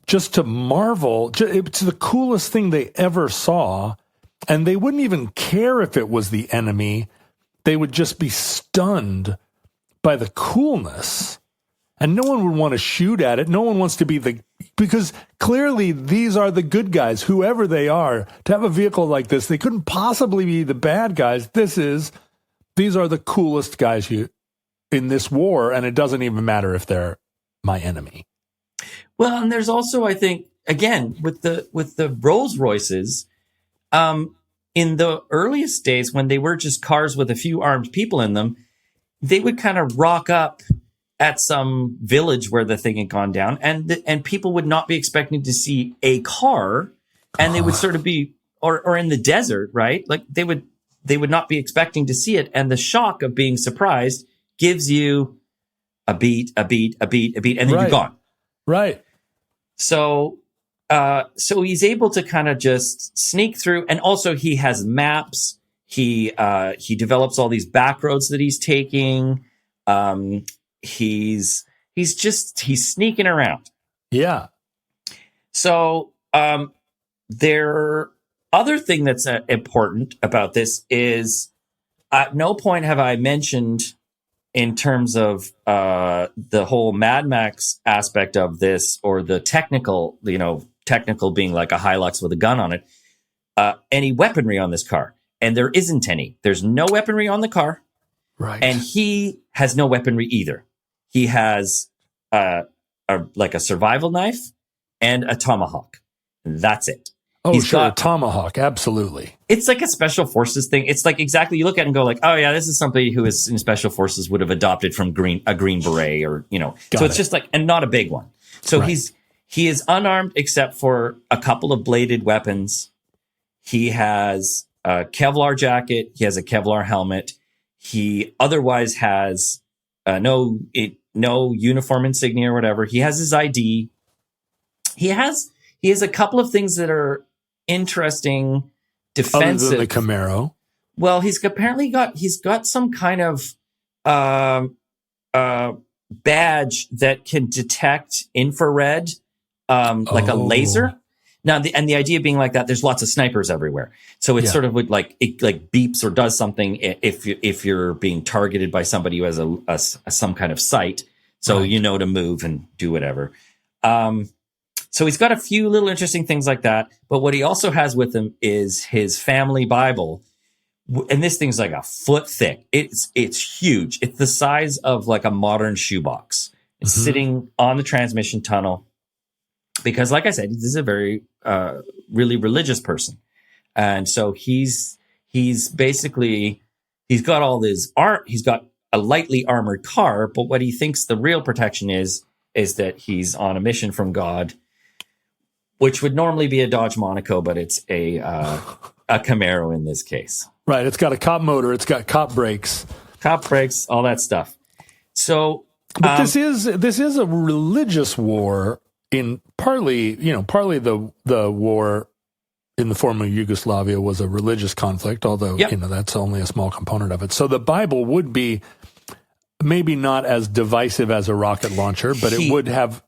just to marvel. It's the coolest thing they ever saw. And they wouldn't even care if it was the enemy. They would just be stunned by the coolness. And no one would want to shoot at it. No one wants to be because clearly these are the good guys, whoever they are. To have a vehicle like this, they couldn't possibly be the bad guys. These are the coolest guys in this war, and it doesn't even matter if they're my enemy. Well, and there's also, I think, again, with the Rolls Royces, in the earliest days when they were just cars with a few armed people in them, they would kind of rock up at some village where the thing had gone down, and people would not be expecting to see a car, and they would sort of be, or in the desert, right? Like they would not be expecting to see it, and the shock of being surprised gives you a beat, and then you're gone. Right. So he's able to kind of just sneak through, and also he has maps. He develops all these back roads that he's taking. He's sneaking around. Yeah. So other thing that's important about this is at no point have I mentioned in terms of the whole Mad Max aspect of this, or the technical being like a Hilux with a gun on it, any weaponry on this car. And there isn't any. There's no weaponry on the car. Right. And he has no weaponry either. He has a survival knife and a tomahawk. That's it. Oh, sure. A tomahawk. Absolutely. It's like a special forces thing. It's like exactly, you look at it and go like, oh yeah, this is somebody who is in special forces would have adopted from a green beret, or, it's just like, and not a big one. So right. He is unarmed except for a couple of bladed weapons. He has a Kevlar jacket. He has a Kevlar helmet. He otherwise has no uniform insignia or whatever. He has his ID. He has a couple of things that are interesting, defensive. Other than the Camaro. Well, he's got some kind of badge that can detect infrared, like a laser. Now, the idea being like that, there's lots of snipers everywhere. So it's sort of would it beeps or does something if you're being targeted by somebody who has some kind of sight. So you know to move and do whatever. So he's got a few little interesting things like that. But what he also has with him is his family Bible. And this thing's like a foot thick. It's huge. It's the size of like a modern shoebox. It's sitting on the transmission tunnel. Because like I said, this is a very, really religious person. And so he's got all this art. He's got a lightly armored car, but what he thinks the real protection is that he's on a mission from God, which would normally be a Dodge Monaco, but it's a Camaro in this case. Right. It's got a cop motor. It's got cop brakes, all that stuff. So, but this is a religious war. In partly the war in the former Yugoslavia was a religious conflict, although that's only a small component of it. So the Bible would be maybe not as divisive as a rocket launcher, but it would have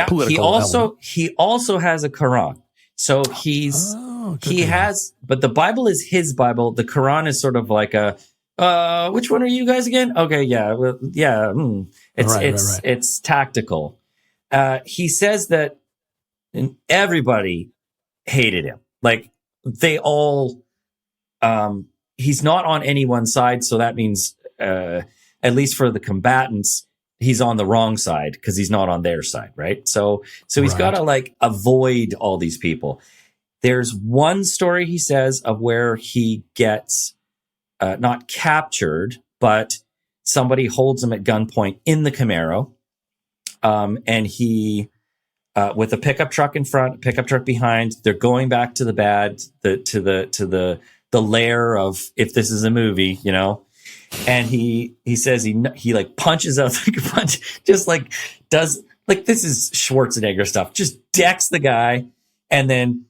political element. He also has a Quran. So but the Bible is his Bible. The Quran is sort of like which one are you guys again? Okay, it's tactical. He says that everybody hated him. Like they all, he's not on anyone's side. So that means, at least for the combatants, he's on the wrong side because he's not on their side. Right. So he's got to avoid all these people. There's one story he says of where he gets, not captured, but somebody holds him at gunpoint in the Camaro. And he, with a pickup truck in front, pickup truck behind, they're going back to the lair of, if this is a movie, and he says he punches out like a punch, just does this is Schwarzenegger stuff, just decks the guy and then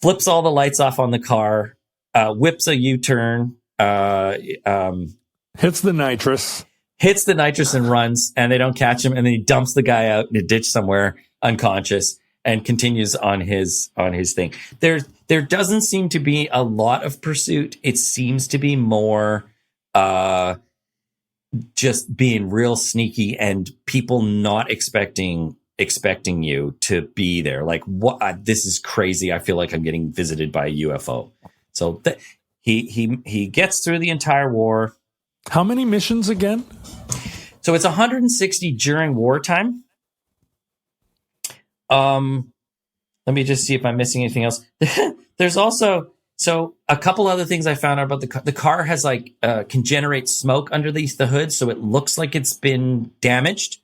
flips all the lights off on the car, whips a U-turn, hits the nitrous and runs, and they don't catch him. And then he dumps the guy out in a ditch somewhere unconscious and continues on his thing. There doesn't seem to be a lot of pursuit. It seems to be more, just being real sneaky and people not expecting you to be there. Like, what? This is crazy. I feel like I'm getting visited by a UFO. So he gets through the entire war. How many missions again? So it's 160 during wartime. Let me just see if I'm missing anything else. There's also, a couple other things I found out about the car. The car has can generate smoke underneath the hood. So it looks like it's been damaged.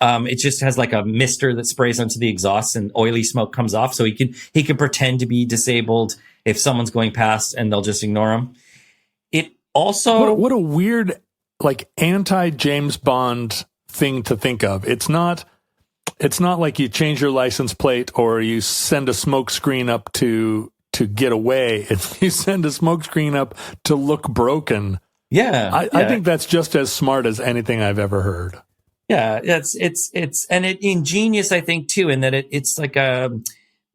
It just has a mister that sprays onto the exhaust and oily smoke comes off. So he can pretend to be disabled if someone's going past and they'll just ignore him. It also, what a weird, anti-James Bond thing to think of. It's not like you change your license plate or you send a smoke screen up to get away. You send a smoke screen up to look broken. Yeah. I think that's just as smart as anything I've ever heard. Yeah. It's ingenious, I think, too, in that it's like a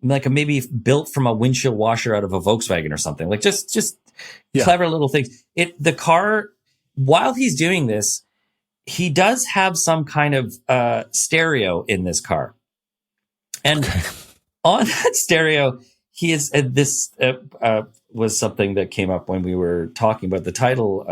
maybe built from a windshield washer out of a Volkswagen or something. Just clever little things. The car, while he's doing this, he does have some kind of stereo in this car. And on that stereo, he is, this was something that came up when we were talking about the title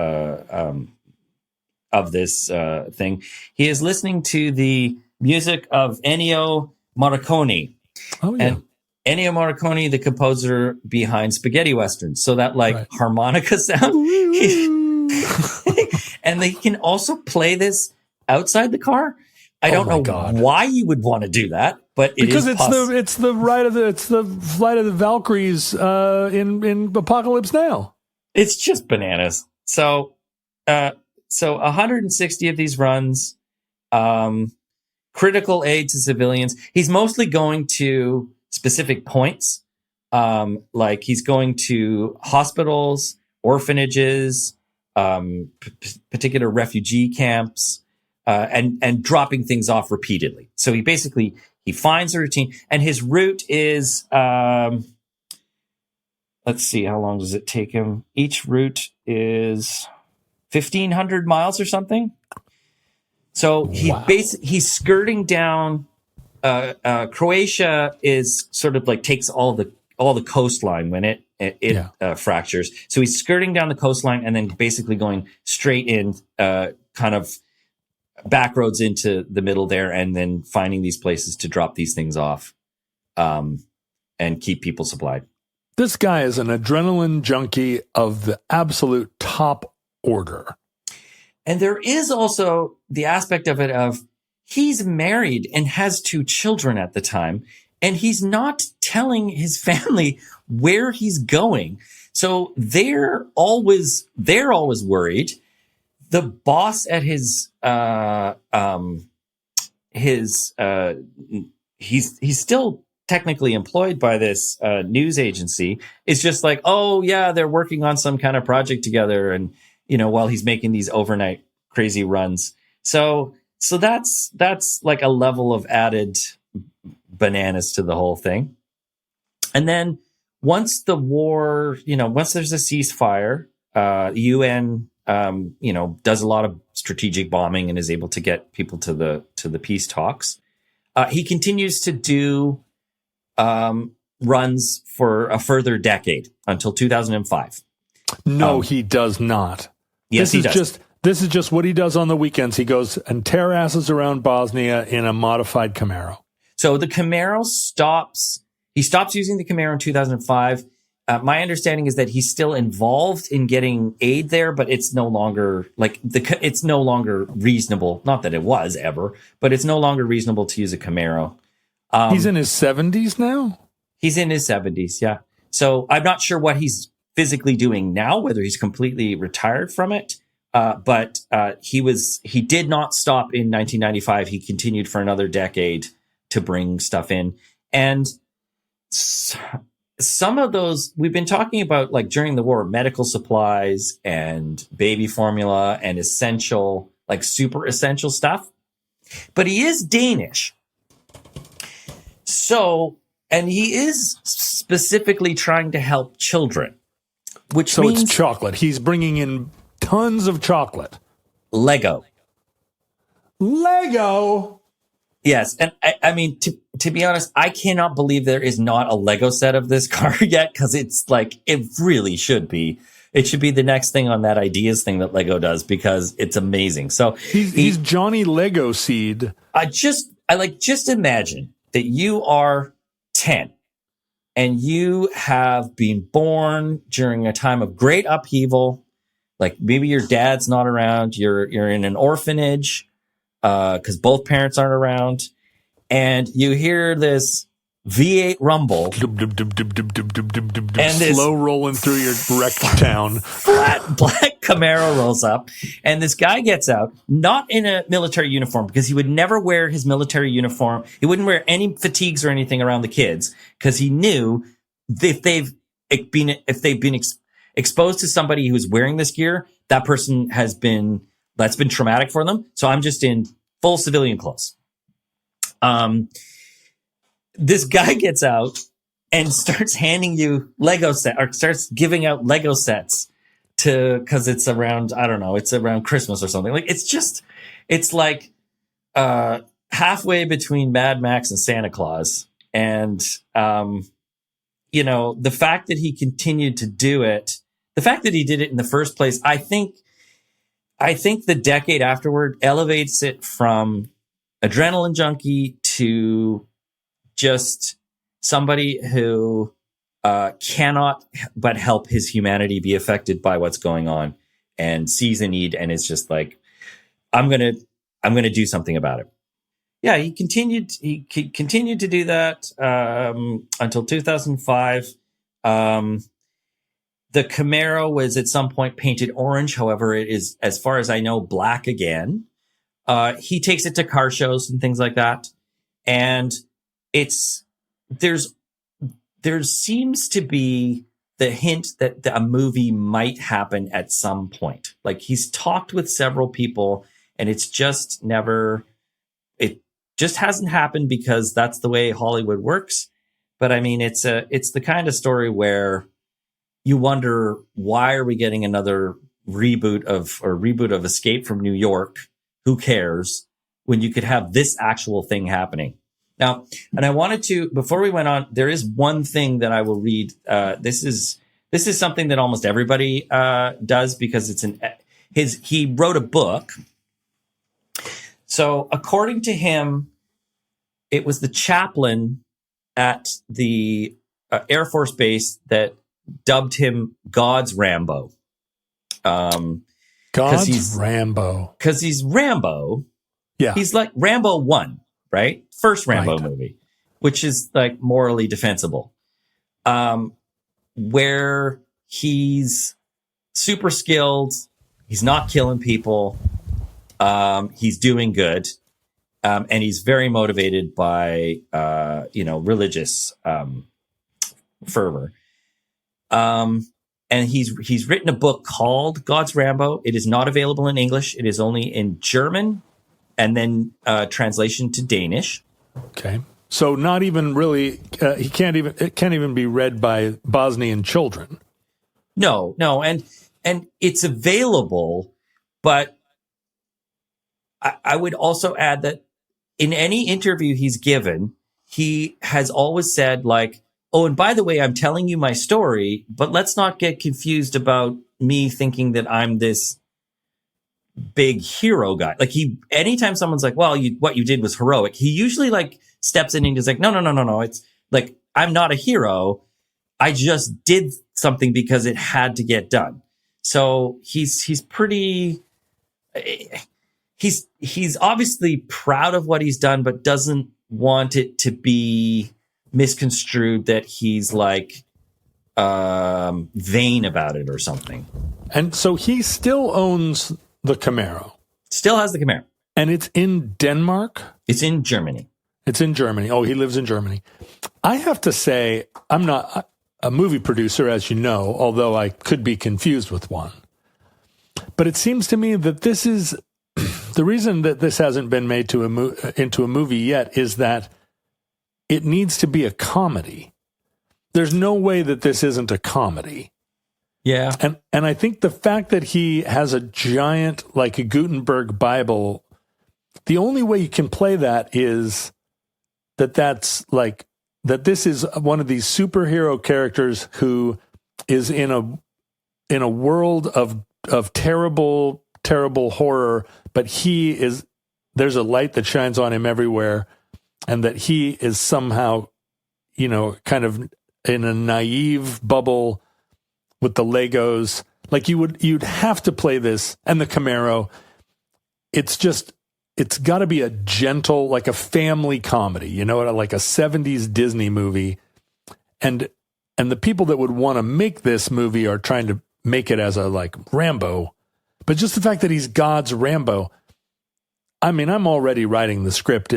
of this thing. He is listening to the music of Ennio Morricone. Oh, yeah. And Ennio Morricone, the composer behind spaghetti westerns. So that harmonica sound. And they can also play this outside the car. I don't know why you would want to do that. but because it's the flight of the Valkyries in Apocalypse Now. It's just bananas. So 160 of these runs, critical aid to civilians. He's mostly going to specific points. Like he's going to hospitals, orphanages, particular refugee camps, and dropping things off repeatedly. So he finds a routine, and his route is, let's see, how long does it take him? Each route is 1,500 miles or something. So he's skirting down. Croatia is sort of like takes all the coastline when it fractures. So he's skirting down the coastline and then basically going straight in, kind of back roads into the middle there, and then finding these places to drop these things off, and keep people supplied. This guy is an adrenaline junkie of the absolute top order. And there is also the aspect of it of he's married and has 2 children at the time, and he's not telling his family where he's going. So they're always worried. The boss at he's still technically employed by this news agency. It's just like, oh yeah, they're working on some kind of project together, and while he's making these overnight crazy runs. So that's like a level of added bananas to the whole thing. And then once the war, once there's a ceasefire, UN, does a lot of strategic bombing and is able to get people to the peace talks. He continues to do runs for a further decade until 2005. No, he does not. Yes, he does. This is just what he does on the weekends. He goes and tear asses around Bosnia in a modified Camaro. So the Camaro he stops using the Camaro in 2005. My understanding is that he's still involved in getting aid there, but it's no longer it's no longer reasonable. Not that it was ever, but it's no longer reasonable to use a Camaro. He's in his 70s now? He's in his 70s, yeah. So I'm not sure what he's physically doing now, whether he's completely retired from it. But he did not stop in 1995. He continued for another decade to bring stuff in. And some of those we've been talking about, like during the war, medical supplies and baby formula and essential, like super essential stuff. But he is Danish. So, and he is specifically trying to help children, which means it's chocolate. He's bringing in tons of chocolate. Lego. Yes. And I mean, to be honest, I cannot believe there is not a Lego set of this car yet, because it's like, it really should be. It should be the next thing on that ideas thing that Lego does, because it's amazing. So he's Johnny Lego Seed. Just imagine that you are 10 and you have been born during a time of great upheaval. Like maybe your dad's not around. You're in an orphanage, because both parents aren't around, and you hear this V8 rumble and this slow rolling through your wrecked town. Flat black Camaro rolls up, and this guy gets out, not in a military uniform, because he would never wear his military uniform. He wouldn't wear any fatigues or anything around the kids, because he knew if they've been exposed to somebody who's wearing this gear, that person that's been traumatic for them. So I'm just in full civilian clothes. This guy gets out and starts handing you Lego set, or starts giving out Lego sets because it's around, I don't know, it's around Christmas or something. Like, it's like halfway between Mad Max and Santa Claus. And, the fact that he continued to do it, the fact that he did it in the first place, I think the decade afterward elevates it from adrenaline junkie to just somebody who cannot but help his humanity be affected by what's going on, and sees a need and is just like, I'm gonna do something about it. yeah, he continued. Continued to do that until 2005. The Camaro was at some point painted orange. However, it is, as far as I know, black again. He takes it to car shows and things like that. And there seems to be the hint that a movie might happen at some point. Like, he's talked with several people, and it just hasn't happened because that's the way Hollywood works. But I mean, it's the kind of story where you wonder, why are we getting another reboot of Escape from New York? Who cares, when you could have this actual thing happening? Now, and I wanted to, before we went on, there is one thing that I will read. This is something that almost everybody does, because he wrote a book. So according to him, it was the chaplain at the Air Force Base that dubbed him God's Rambo. God's Rambo. Because he's Rambo. Yeah. He's like Rambo 1, right? First Rambo movie, which is like morally defensible. Where he's super skilled. He's not killing people. He's doing good. And he's very motivated by, religious fervor. And he's written a book called God's Rambo. It is not available in English. It is only in German, and then translation to Danish. Okay. So not even really, it can't even be read by Bosnian children. No. And it's available, but I would also add that in any interview he's given, he has always said, like, oh, and by the way, I'm telling you my story, but let's not get confused about me thinking that I'm this big hero guy. Like, anytime someone's like, well, what you did was heroic, he usually like steps in and he's like, no. It's like, I'm not a hero. I just did something because it had to get done. So he's pretty, he's obviously proud of what he's done, but doesn't want it to be misconstrued that he's like vain about it or something. And so he still owns the Camaro. Still has the Camaro. And it's in Denmark? It's in Germany. It's in Germany. Oh, he lives in Germany. I have to say, I'm not a movie producer, as you know, although I could be confused with one. But it seems to me that this is the reason that this hasn't been made into a movie yet is that it needs to be a comedy. There's no way that this isn't a comedy. Yeah. And I think the fact that he has a giant, like a Gutenberg Bible, the only way you can play that is that this is one of these superhero characters who is in a world of terrible, terrible horror, but there's a light that shines on him everywhere. And that he is somehow, kind of in a naive bubble with the Legos. Like you'd have to play this, and the Camaro. It's got to be a gentle, like a family comedy, like a 70s Disney movie. And the people that would want to make this movie are trying to make it as a like Rambo. But just the fact that he's God's Rambo, I mean, I'm already writing the script.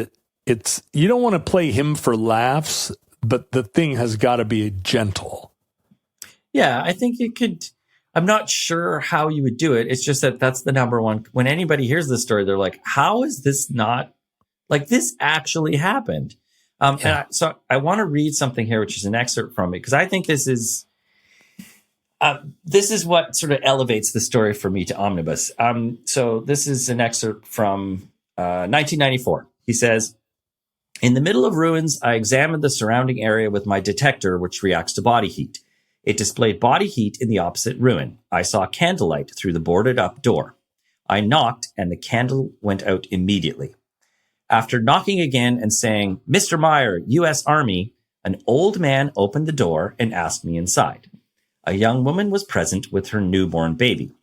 It's you don't want to play him for laughs, but the thing has got to be gentle. Yeah, I think it could. I'm not sure how you would do it. It's just that's the number one. When anybody hears this story, they're like, how is this not like this actually happened? Yeah. And I want to read something here, which is an excerpt from it, because I think this is what sort of elevates the story for me to omnibus. So this is an excerpt from 1994. He says, in the middle of ruins, I examined the surrounding area with my detector, which reacts to body heat. It displayed body heat in the opposite ruin. I saw candlelight through the boarded up door. I knocked, and the candle went out immediately. After knocking again and saying, Mr. Meyer, U.S. Army, an old man opened the door and asked me inside. A young woman was present with her newborn baby.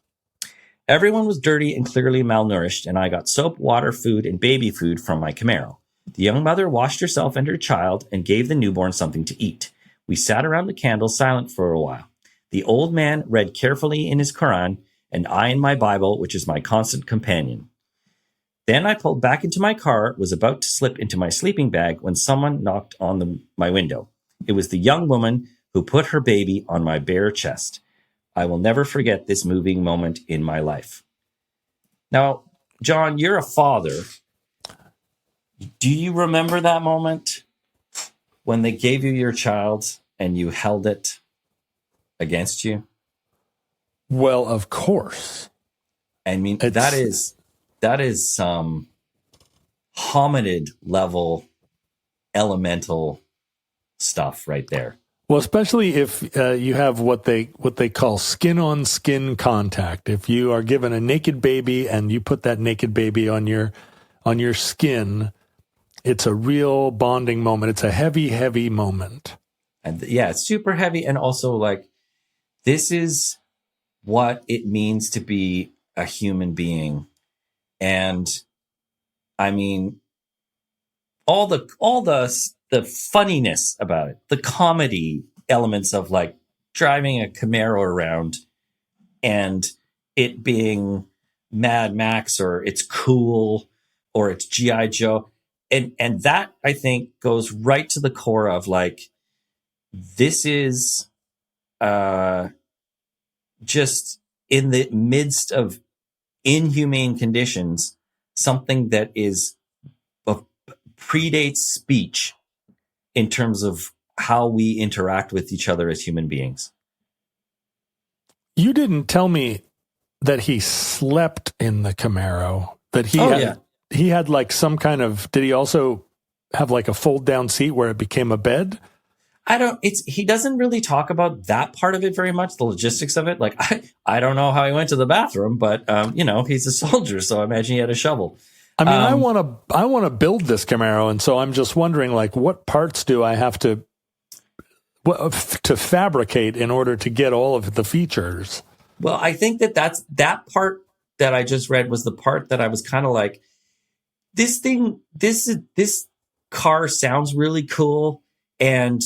Everyone was dirty and clearly malnourished, and I got soap, water, food, and baby food from my Camaro. The young mother washed herself and her child and gave the newborn something to eat. We sat around the candle silent for a while. The old man read carefully in his Quran, and I in my Bible, which is my constant companion. Then I pulled back into my car, was about to slip into my sleeping bag when someone knocked on my window. It was the young woman who put her baby on my bare chest. I will never forget this moving moment in my life. Now, John, you're a father. Do you remember that moment when they gave you your child and you held it against you? Well, of course. I mean, that is some hominid level elemental stuff right there. Well, especially if you have what they call skin on skin contact. If you are given a naked baby and you put that naked baby on your skin, it's a real bonding moment. It's a heavy, heavy moment. And yeah, it's super heavy. And also, like, this is what it means to be a human being. And I mean, all the funniness about it, the comedy elements of like driving a Camaro around and it being Mad Max, or it's cool, or it's G.I. Joe. And that, I think, goes right to the core of like, this is just in the midst of inhumane conditions, something that is predates speech in terms of how we interact with each other as human beings. You didn't tell me that he slept in the Camaro, that he had like some kind of, did he also have like a fold down seat where it became a bed? He doesn't really talk about that part of it very much, the logistics of it. Like, I don't know how he went to the bathroom, but, he's a soldier, so I imagine he had a shovel. I mean, I want to build this Camaro, and so I'm just wondering, like, what parts do I have to fabricate in order to get all of the features? Well, I think that part that I just read was the part that I was kind of like, this car sounds really cool, and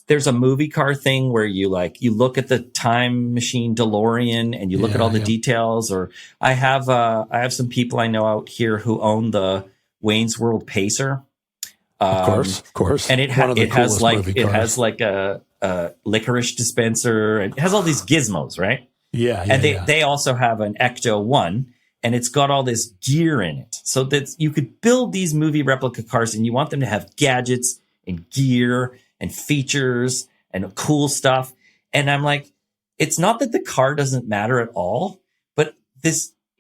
there's a movie car thing where you look at the time machine DeLorean and you look at all the details. Or I have some people I know out here who own the Wayne's World Pacer. Of course. And it has like a licorice dispenser, and it has all these gizmos, right? Yeah. And they also have an Ecto 1, and it's got all this gear in it. So that you could build these movie replica cars, and you want them to have gadgets and gear and features and cool stuff. And I'm like, it's not that the car doesn't matter at all, but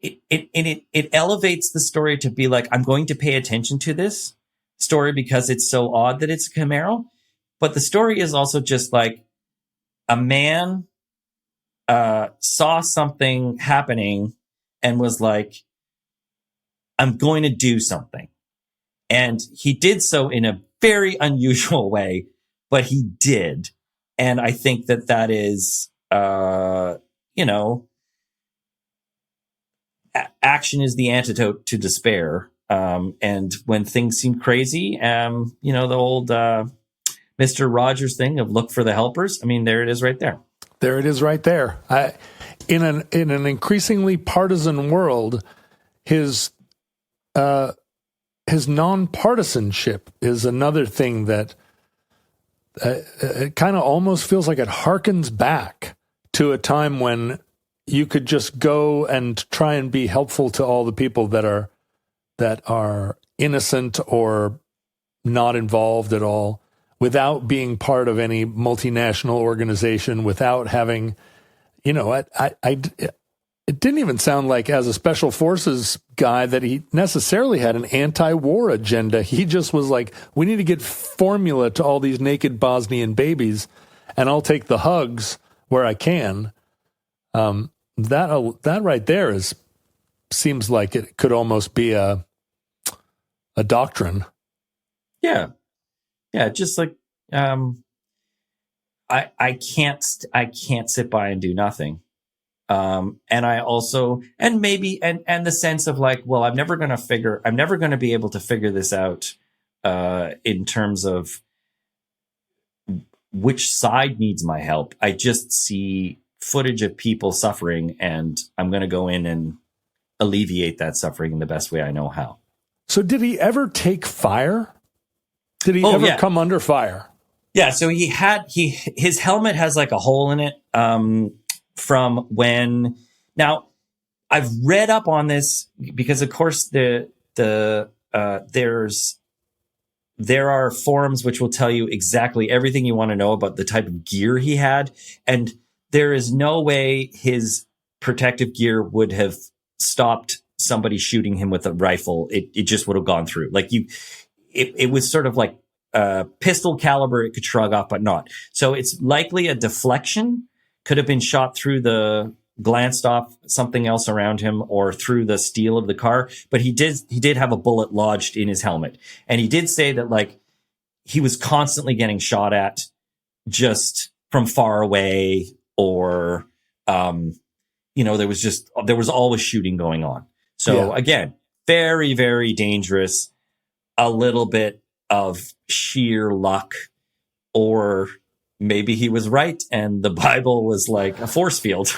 it elevates the story to be like, I'm going to pay attention to this story because it's so odd that it's a Camaro. But the story is also just like a man saw something happening and was like, I'm going to do something. And he did so in a very unusual way, but he did. And I think that is, action is the antidote to despair. And when things seem crazy, the old Mr. Rogers thing of look for the helpers. I mean, there it is right there. There it is right there. In an increasingly partisan world, his nonpartisanship is another thing that it kind of almost feels like it harkens back to a time when you could just go and try and be helpful to all the people that are innocent or not involved at all, without being part of any multinational organization, without having, it didn't even sound like, as a special forces guy, that he necessarily had an anti-war agenda. He just was like, we need to get formula to all these naked Bosnian babies, and I'll take the hugs where I can. That right there seems like it could almost be a doctrine. Yeah. Just like, I can't sit by and do nothing. And I also, and maybe, and the sense of like, well, I'm never going to be able to figure this out, in terms of which side needs my help. I just see footage of people suffering, and I'm going to go in and alleviate that suffering in the best way I know how. So did he ever take fire? Did he ever come under fire? Yeah. So his helmet has like a hole in it, from when. Now, I've read up on this because, of course, there are forums which will tell you exactly everything you want to know about the type of gear he had, and there is no way his protective gear would have stopped somebody shooting him with a rifle. It just would have gone through. Like it was sort of like pistol caliber. It could shrug off, but not. So it's likely a deflection. Could have been shot through glanced off something else around him or through the steel of the car. But he did have a bullet lodged in his helmet. And he did say that like he was constantly getting shot at just from far away, or, there was always shooting going on. So again, very, very dangerous, a little bit of sheer luck, or maybe he was right and the Bible was like a force field,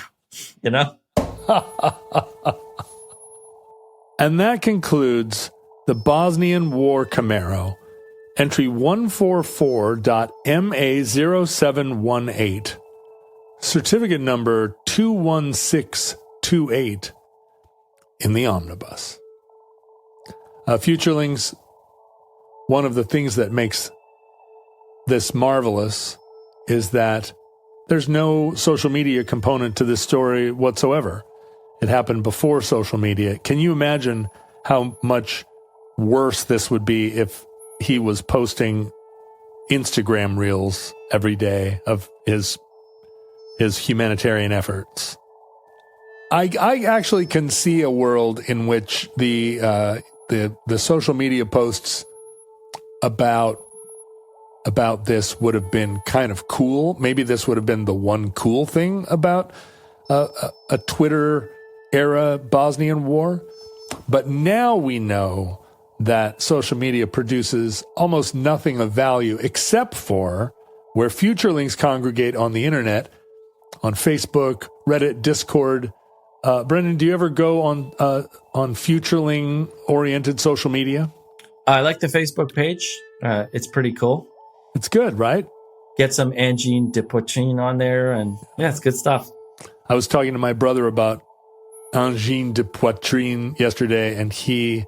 And that concludes the Bosnian War Camaro, entry 144.MA0718, certificate number 21628 in the omnibus. Futurelings, one of the things that makes this marvelous is that there's no social media component to this story whatsoever. It happened before social media. Can you imagine how much worse this would be if he was posting Instagram reels every day of his humanitarian efforts? I actually can see a world in which the social media posts about this would have been kind of cool. Maybe this would have been the one cool thing about a Twitter era Bosnian war. But now we know that social media produces almost nothing of value except for where futurelings congregate on the internet, on Facebook, Reddit, Discord. Brendan, do you ever go on futureling-oriented social media? I like the Facebook page. It's pretty cool. It's good, right? Get some Angine de Poitrine on there, and it's good stuff. I was talking to my brother about Angine de Poitrine yesterday, and he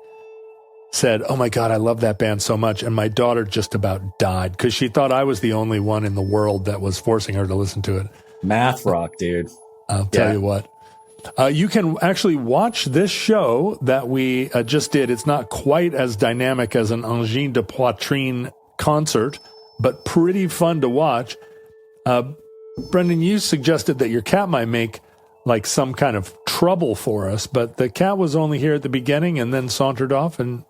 said, "Oh my God, I love that band so much." And my daughter just about died because she thought I was the only one in the world that was forcing her to listen to it. Math rock, dude. I'll tell you what. You can actually watch this show that we just did. It's not quite as dynamic as an Angine de Poitrine concert, but pretty fun to watch. Brendan, you suggested that your cat might make like some kind of trouble for us, but the cat was only here at the beginning and then sauntered off, and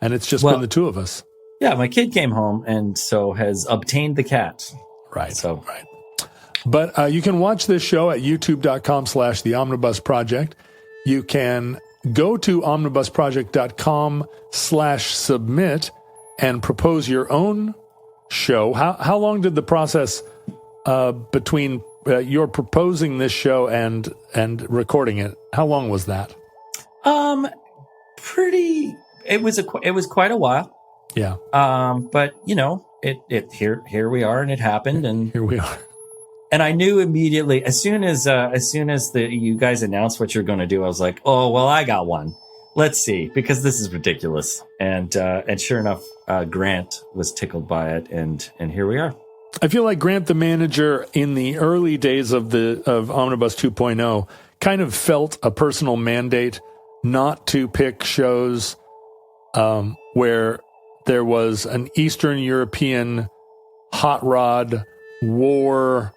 it's just been the two of us. Yeah, my kid came home and so has obtained the cat. Right. But you can watch this show at youtube.com/The Omnibus Project. You can go to omnibusproject.com/submit and propose your own show. How long did the process between your proposing this show and recording it? How long was that? It was quite a while. Yeah. But here we are, and it happened, and here we are. And I knew immediately as soon as you guys announced what you're going to do, I was like, oh well, I got one. Let's see, because this is ridiculous. And sure enough, Grant was tickled by it, and here we are. I feel like Grant, the manager in the early days of Omnibus 2.0, kind of felt a personal mandate not to pick shows where there was an Eastern European hot rod war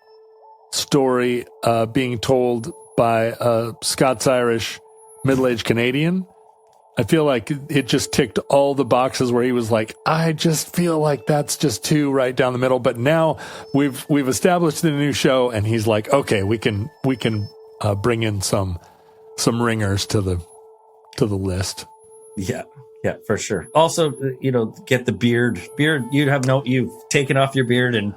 story being told by a Scots-Irish middle-aged Canadian. I feel like it just ticked all the boxes where he was like, I just feel like that's just too right down the middle. But now we've established the new show, and he's like, okay, we can bring in some ringers to the list. Yeah, for sure. Also, get the beard. You've taken off your beard, and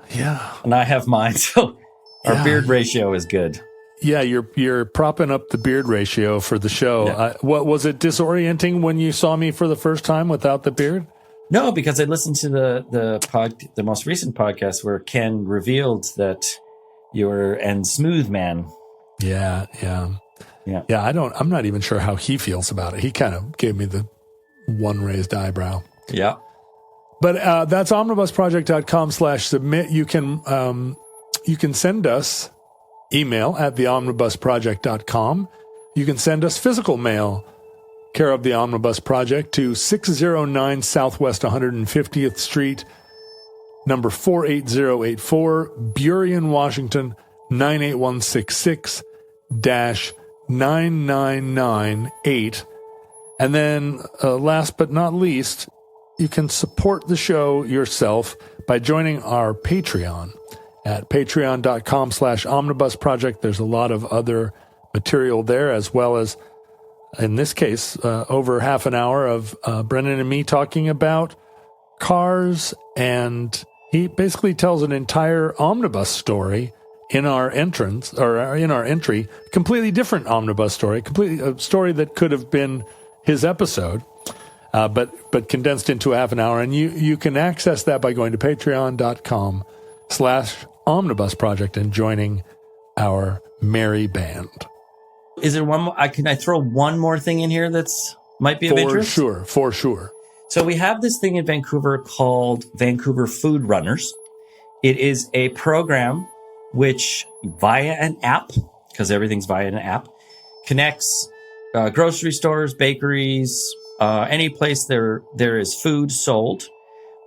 I have mine, so our beard ratio is good. Yeah, you're propping up the beard ratio for the show. Yeah. What was it disorienting when you saw me for the first time without the beard? No, because I listened to the most recent podcast where Ken revealed that you were and Smooth Man. Yeah. I'm not even sure how he feels about it. He kind of gave me the one raised eyebrow. Yeah. But that's omnibusproject.com/submit. You can send us email at theomnibusproject.com. You can send us physical mail, care of the Omnibus Project, to 609 Southwest 150th Street, number 48084, Burien, Washington, 98166-9998. And then, last but not least, you can support the show yourself by joining our Patreon at patreon.com/omnibus project. There's a lot of other material there, as well as, in this case, over half an hour of Brendan and me talking about cars. And he basically tells an entire omnibus story in our entrance, or in our entry, completely different omnibus story, completely a story that could have been his episode, but condensed into half an hour. And you can access that by going to patreon.com/omnibus project and joining our merry band. Is there one more? Can I throw one more thing in here that's might be of interest? For sure. So we have this thing in Vancouver called Vancouver Food Runners. It is a program which, via an app, because everything's via an app, connects grocery stores, bakeries, any place there is food sold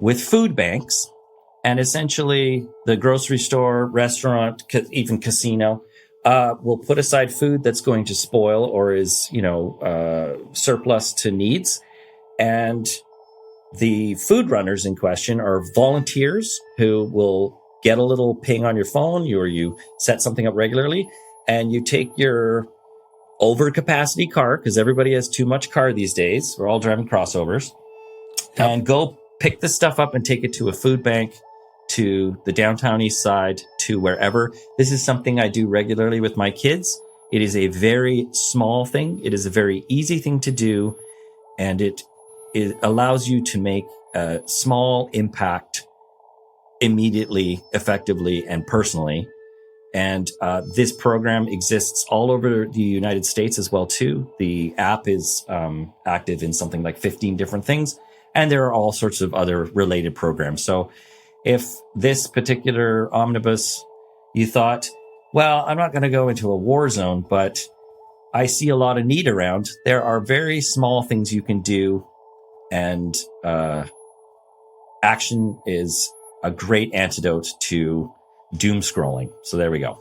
with food banks. And essentially, the grocery store, restaurant, even casino, will put aside food that's going to spoil or is, surplus to needs. And the food runners in question are volunteers who will get a little ping on your phone, or you set something up regularly, and you take your overcapacity car, because everybody has too much car these days. We're all driving crossovers. Yep. And go pick the stuff up and take it to a food bank, to the downtown east side, to wherever. This is something I do regularly with my kids. It is a very small thing. It is a very easy thing to do. And it allows you to make a small impact immediately, effectively, and personally. And this program exists all over the United States as well, too. The app is active in something like 15 different things. And there are all sorts of other related programs. So if this particular omnibus, you thought, well, I'm not going to go into a war zone, but I see a lot of need around, there are very small things you can do. And action is a great antidote to doom scrolling. So there we go.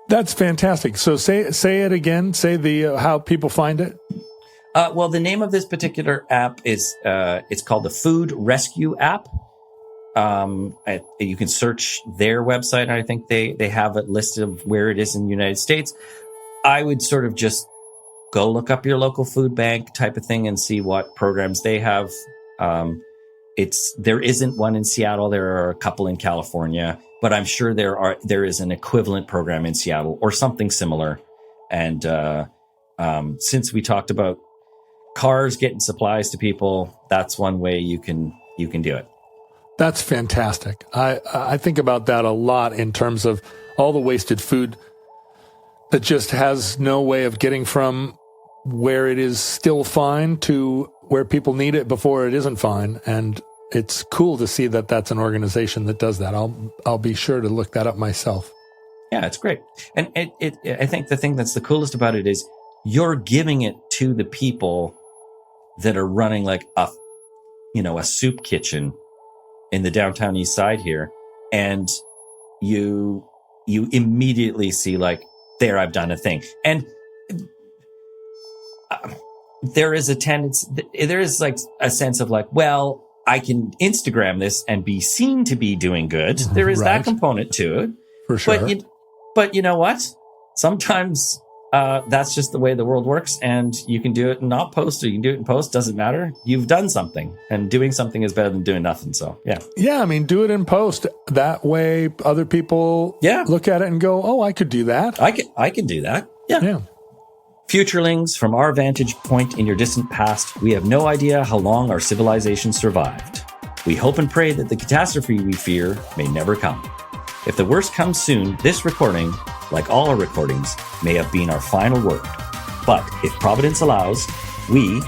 That's fantastic. So say it again. Say the how people find it. Well, the name of this particular app is it's called the Food Rescue app. You can search their website. I think they have a list of where it is in the United States. I would sort of just go look up your local food bank type of thing and see what programs they have. There isn't one in Seattle. There are a couple in California, but I'm sure there is an equivalent program in Seattle or something similar. And since we talked about cars getting supplies to people, that's one way you can do it. That's fantastic. I think about that a lot in terms of all the wasted food that just has no way of getting from where it is still fine to where people need it before it isn't fine. And it's cool to see that that's an organization that does that. I'll be sure to look that up myself. Yeah, it's great. And I think the thing that's the coolest about it is you're giving it to the people that are running like a soup kitchen in the downtown east side here. And you immediately see like, there, I've done a thing. And there is a tendency, there is like a sense of like, well, I can Instagram this and be seen to be doing good. There is that component to it. For sure. But you know what? Sometimes that's just the way the world works, and you can do it and not post, or you can do it in post. Doesn't matter. You've done something, and doing something is better than doing nothing. So yeah. I mean, do it in post. That way, other people look at it and go, "Oh, I could do that. I can do that." Yeah. Futurelings, from our vantage point in your distant past, we have no idea how long our civilization survived. We hope and pray that the catastrophe we fear may never come. If the worst comes soon, this recording, like all our recordings, may have been our final word. But if Providence allows, we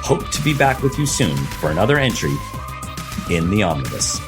hope to be back with you soon for another entry in the Omnibus.